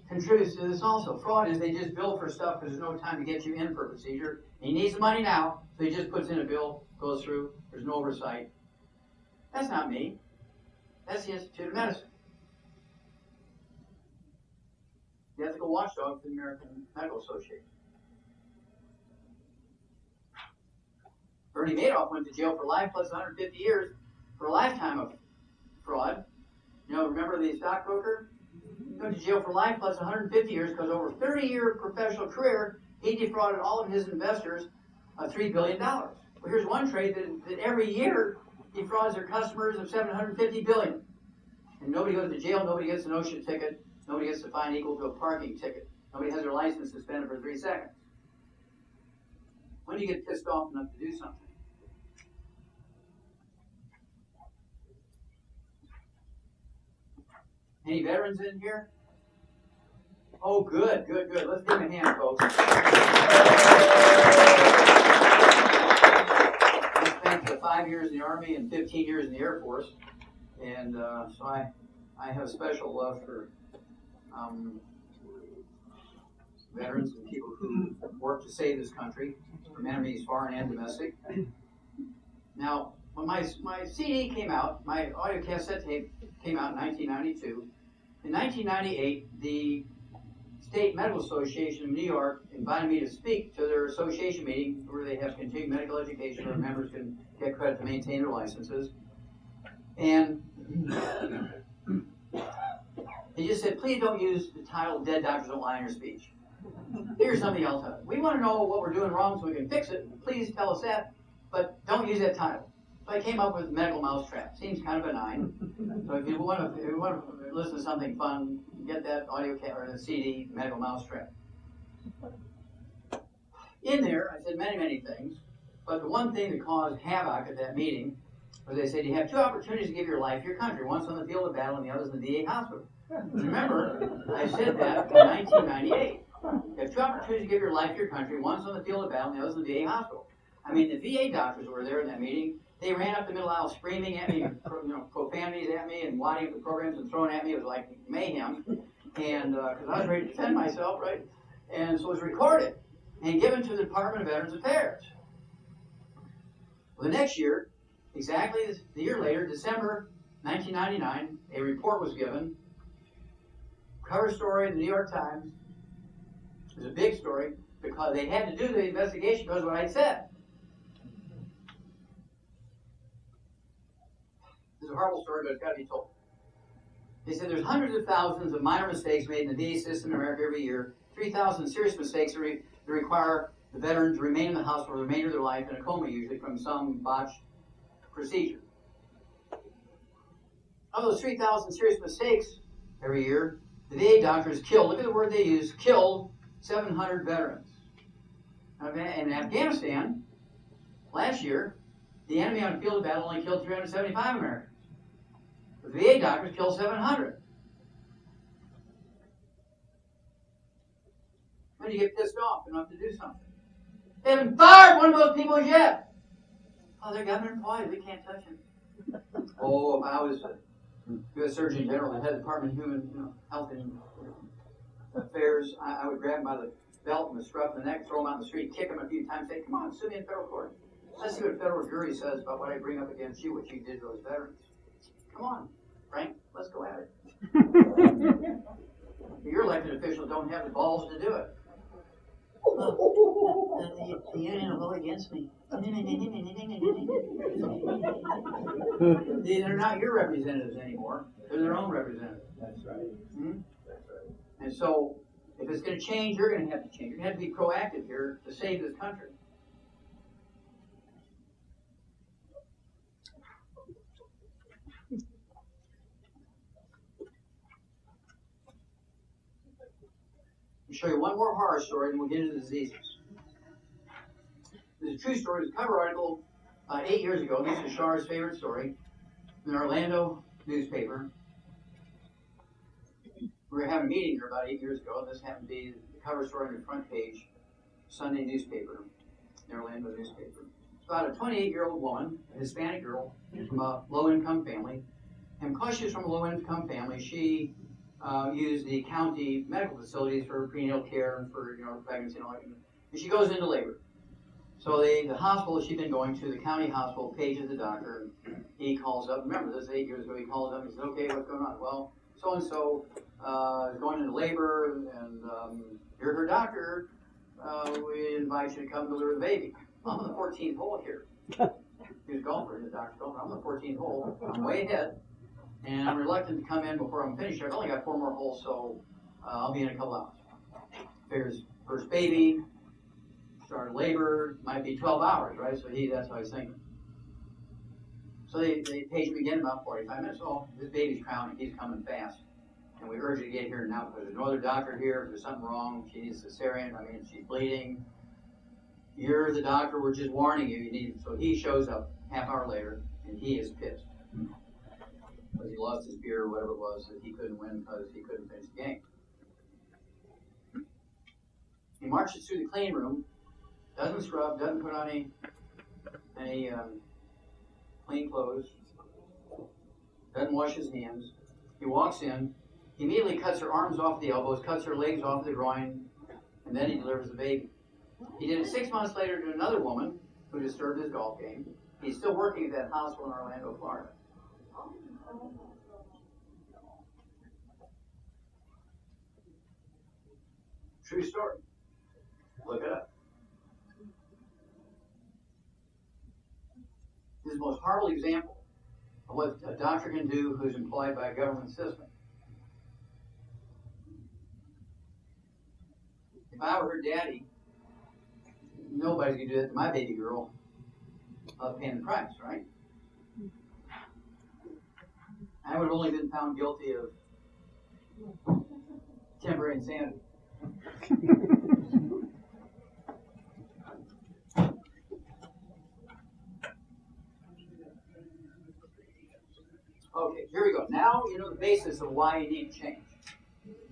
contributes to this also. Fraud is they just bill for stuff because there's no time to get you in for a procedure. And he needs the money now, so he just puts in a bill, goes through. There's no oversight. That's not me. That's the Institute of Medicine. The ethical watchdog for the American Medical Association. Bernie Madoff went to jail for life plus 150 years for a lifetime of fraud. You know, remember the stockbroker? He went to jail for life plus 150 years because over a 30-year professional career, he defrauded all of his investors of $3 billion. Well, here's one trade that every year defrauds their customers of $750 billion. And nobody goes to jail, nobody gets an ocean ticket, nobody gets a fine equal to a parking ticket. Nobody has their license suspended for 3 seconds. When do you get pissed off enough to do something? Any veterans in here? Oh, good. Let's give them a hand, folks. I spent 5 years in the Army and 15 years in the Air Force. And so I have a special love for veterans and people who work to save this country from enemies foreign and domestic. Now, when my CD came out, my audio cassette tape came out in 1992. In 1998, the State Medical Association of New York invited me to speak to their association meeting where they have continuing medical education where members can get credit to maintain their licenses. And they just said, please don't use the title Dead Doctors Don't Lie in Your Speech. Here's something else. We want to know what we're doing wrong so we can fix it. Please tell us that, but don't use that title. So I came up with Medical Mousetrap. Seems kind of benign. So if you want to listen to something fun, get that audio or the CD, Medical Mousetrap. In there, I said many things, but the one thing that caused havoc at that meeting was they said you have 2 opportunities to give your life to your country. One's on the field of battle and the other's in the VA hospital. Remember, I said that in 1998. You have 2 opportunities to give your life to your country. One's on the field of battle and the other's in the VA hospital. I mean, the VA doctors were there in that meeting. They ran up the middle aisle screaming at me, profanities at me, and wadding up the programs and throwing at me. It was like mayhem. And because I was ready to defend myself, right? And so it was recorded and given to the Department of Veterans Affairs. Well, the next year, exactly the year later, December 1999, a report was given. Cover story in the New York Times. It was a big story because they had to do the investigation because of what I said. It's a horrible story, but it's got to be told. They said there's hundreds of thousands of minor mistakes made in the VA system in America every year. 3,000 serious mistakes that require the veteran to remain in the hospital for the remainder of their life in a coma, usually from some botched procedure. Of those 3,000 serious mistakes every year, the VA doctors killed, look at the word they used, killed 700 veterans. In Afghanistan, last year, the enemy on the field of battle only killed 375 Americans. The VA doctors killed 700. When do you get pissed off enough to do something? They haven't fired one of those people yet. Oh, they're government employees. We can't touch them. Oh, if I was U.S. Surgeon General, the head of the Department of Human Health and Affairs, I would grab him by the belt and the scruff of the neck, throw him out in the street, kick him a few times, say, come on, sue me in federal court. Let's see what a federal jury says about what I bring up against you, what you did to those veterans. Come on, Frank, let's go at it. Your elected officials don't have the balls to do it. The union will vote against me. They're not your representatives anymore. They're their own representatives. That's right. Mm-hmm. And so, if it's going to change, you're going to have to change. You're going to have to be proactive here to save this country. I'll show you one more horror story, and we'll get into the diseases. This is a true story. It was a cover article 8 years ago. This is Shar's favorite story in the Orlando newspaper. We were having a meeting here about 8 years ago, and this happened to be the cover story on the front page, Sunday newspaper, the Orlando newspaper. about a 28-year-old woman, a Hispanic girl, from a low-income family. And because she's from a low-income family, she used the county medical facilities for prenatal care and for pregnancy and all that. And she goes into labor. So the hospital she'd been going to, the county hospital, pages the doctor. And he calls up. Remember, this is 8 years ago. He calls up and says, "Okay, what's going on?" "Well, so-and-so is going into labor, and you're her doctor. We invite you to come deliver the baby." "I'm on the 14th hole here." He was a golfer, the doctor's golfer. "I'm on the 14th hole. I'm way ahead, and I'm reluctant to come in before I'm finished. I've only got 4 more holes, so I'll be in a couple hours." Figures first baby, started labor, might be 12 hours, right? So that's how he's thinking. So they page him again about 45 minutes. "Oh, this baby's crowning. He's coming fast. And we urge you to get here now because there's no other doctor here. If there's something wrong, she needs a cesarean. She's bleeding. You're the doctor. We're just warning you. You need." So he shows up half hour later, and he is pissed because he lost his beer or whatever it was that he couldn't win because he couldn't finish the game. He marches through the clean room, doesn't scrub, doesn't put on any clean clothes, doesn't wash his hands. He walks in, he immediately cuts her arms off the elbows, cuts her legs off the groin, and then he delivers the baby. He did it 6 months later to another woman who disturbed his golf game. He's still working at that hospital in Orlando, Florida. True story. Look it up. This is the most horrible example of what a doctor can do who's employed by a government system. If I were her daddy, nobody's going to do that to my baby girl without paying the price, right? I would have only been found guilty of temporary insanity. Okay, here we go. Now you know the basis of why you need change.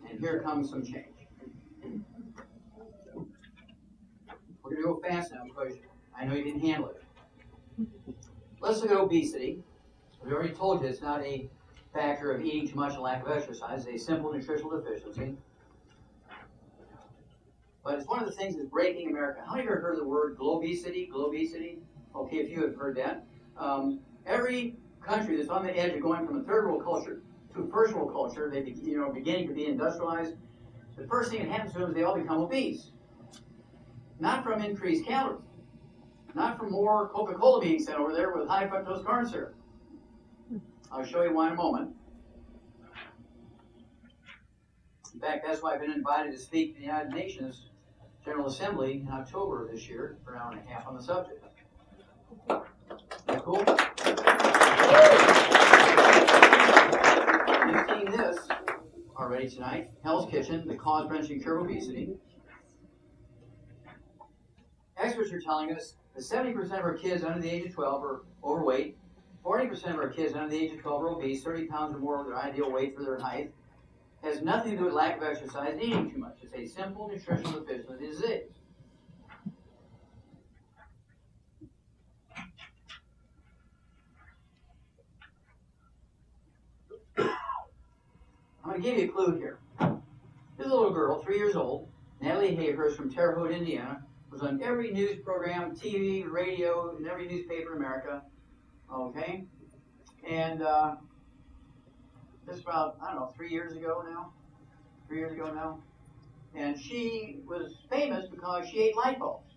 And here comes some change. We're going to go fast now because I know you can handle it. Let's look at obesity. We already told you it's not a factor of eating too much and lack of exercise. It's a simple nutritional deficiency. But it's one of the things that's breaking America. How many of you have heard of the word globesity? Globesity? Okay, if you have heard that. Every country that's on the edge of going from a third world culture to a first world culture, they beginning to be industrialized. The first thing that happens to them is they all become obese. Not from increased calories. Not from more Coca-Cola being sent over there with high fructose corn syrup. I'll show you why in a moment. In fact, that's why I've been invited to speak to the United Nations General Assembly in October of this year for an hour and a half on the subject. Isn't that cool? You've seen this already tonight. Hell's Kitchen, the cause, prevention, cure of obesity. Experts are telling us that 70% of our kids under the age of 12 are overweight, 40% of our kids under the age of 12 are obese, 30 pounds or more of their ideal weight for their height. Has nothing to do with lack of exercise and eating too much. It's a simple nutritional deficiency disease. I'm going to give you a clue here. This little girl, 3 years old, Natalie Hayhurst from Terre Haute, Indiana, was on every news program, TV, radio, and every newspaper in America. Okay? And this about, 3 years ago now. 3 years ago now. And she was famous because she ate light bulbs.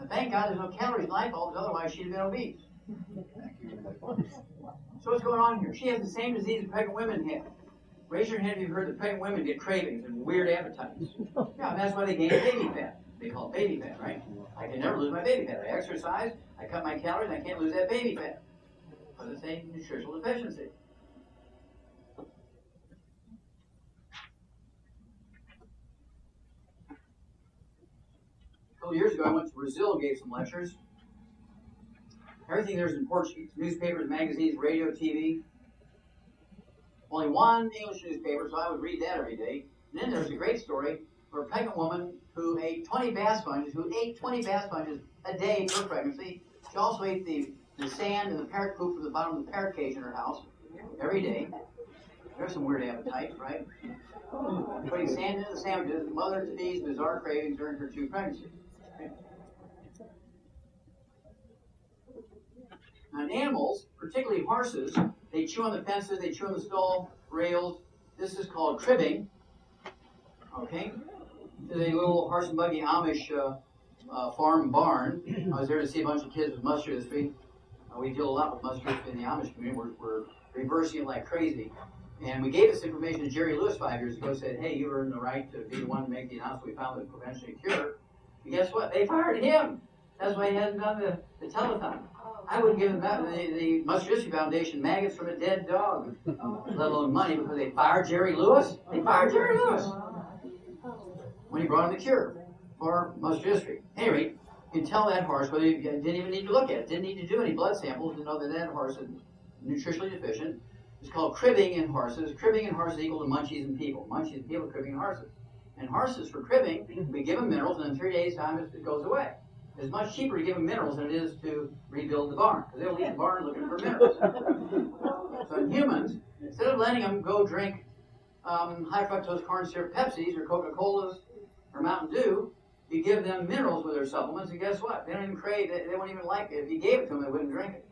And thank God there's no calories in light bulbs, otherwise she'd have been obese. So what's going on here? She has the same disease that pregnant women have. Raise your hand if you've heard that pregnant women get cravings and weird appetites. Yeah, and that's why they gain baby fat. They call it baby fat, right? I can never lose my baby fat. I exercise, I cut my calories, and I can't lose that baby fat. Because it's a nutritional deficiency. A couple years ago, I went to Brazil and gave some lectures. Everything there is in Portuguese. Newspapers, magazines, radio, TV. Only one English newspaper, so I would read that every day. And then there's a great story for a pregnant woman who ate 20 bath sponges, a day per pregnancy, She also ate the sand and the parrot poop from the bottom of the parrot cage in her house every day. There's some weird appetite, right? Putting sand into the sandwiches, mother to these bizarre cravings during her 2 pregnancies. Now, in animals, particularly horses, they chew on the fences, they chew on the stall rails. This is called cribbing. Okay? This is a little horse and buggy Amish farm barn. I was there to see a bunch of kids with muscular dystrophy. We deal a lot with muscular dystrophy in the Amish community. We're reversing it like crazy. And we gave this information to Jerry Lewis 5 years ago, said, hey, you earned the right to be the one to make the announcement. We found the prevention and cure. And guess what? They fired him. That's why he hasn't done the telethon. I wouldn't give him the Muscular Dystrophy Foundation maggots from a dead dog, let alone money, because they fired Jerry Lewis. They fired Jerry Lewis when he brought in the cure for muscular dystrophy. Anyway, you can tell that horse whether you didn't even need to look at it, didn't need to do any blood samples to know that that horse is nutritionally deficient. It's called cribbing in horses. Cribbing in horses equal to munchies in people. Munchies in people, cribbing in horses. And horses, for cribbing, we give them minerals, and in 3 days' time, it goes away. It's much cheaper to give them minerals than it is to rebuild the barn, because they'll leave the barn looking for minerals. So in humans, instead of letting them go drink high fructose corn syrup Pepsis or Coca-Colas or Mountain Dew, you give them minerals with their supplements, and guess what? They don't even crave it. They won't even like it. If you gave it to them, they wouldn't drink it.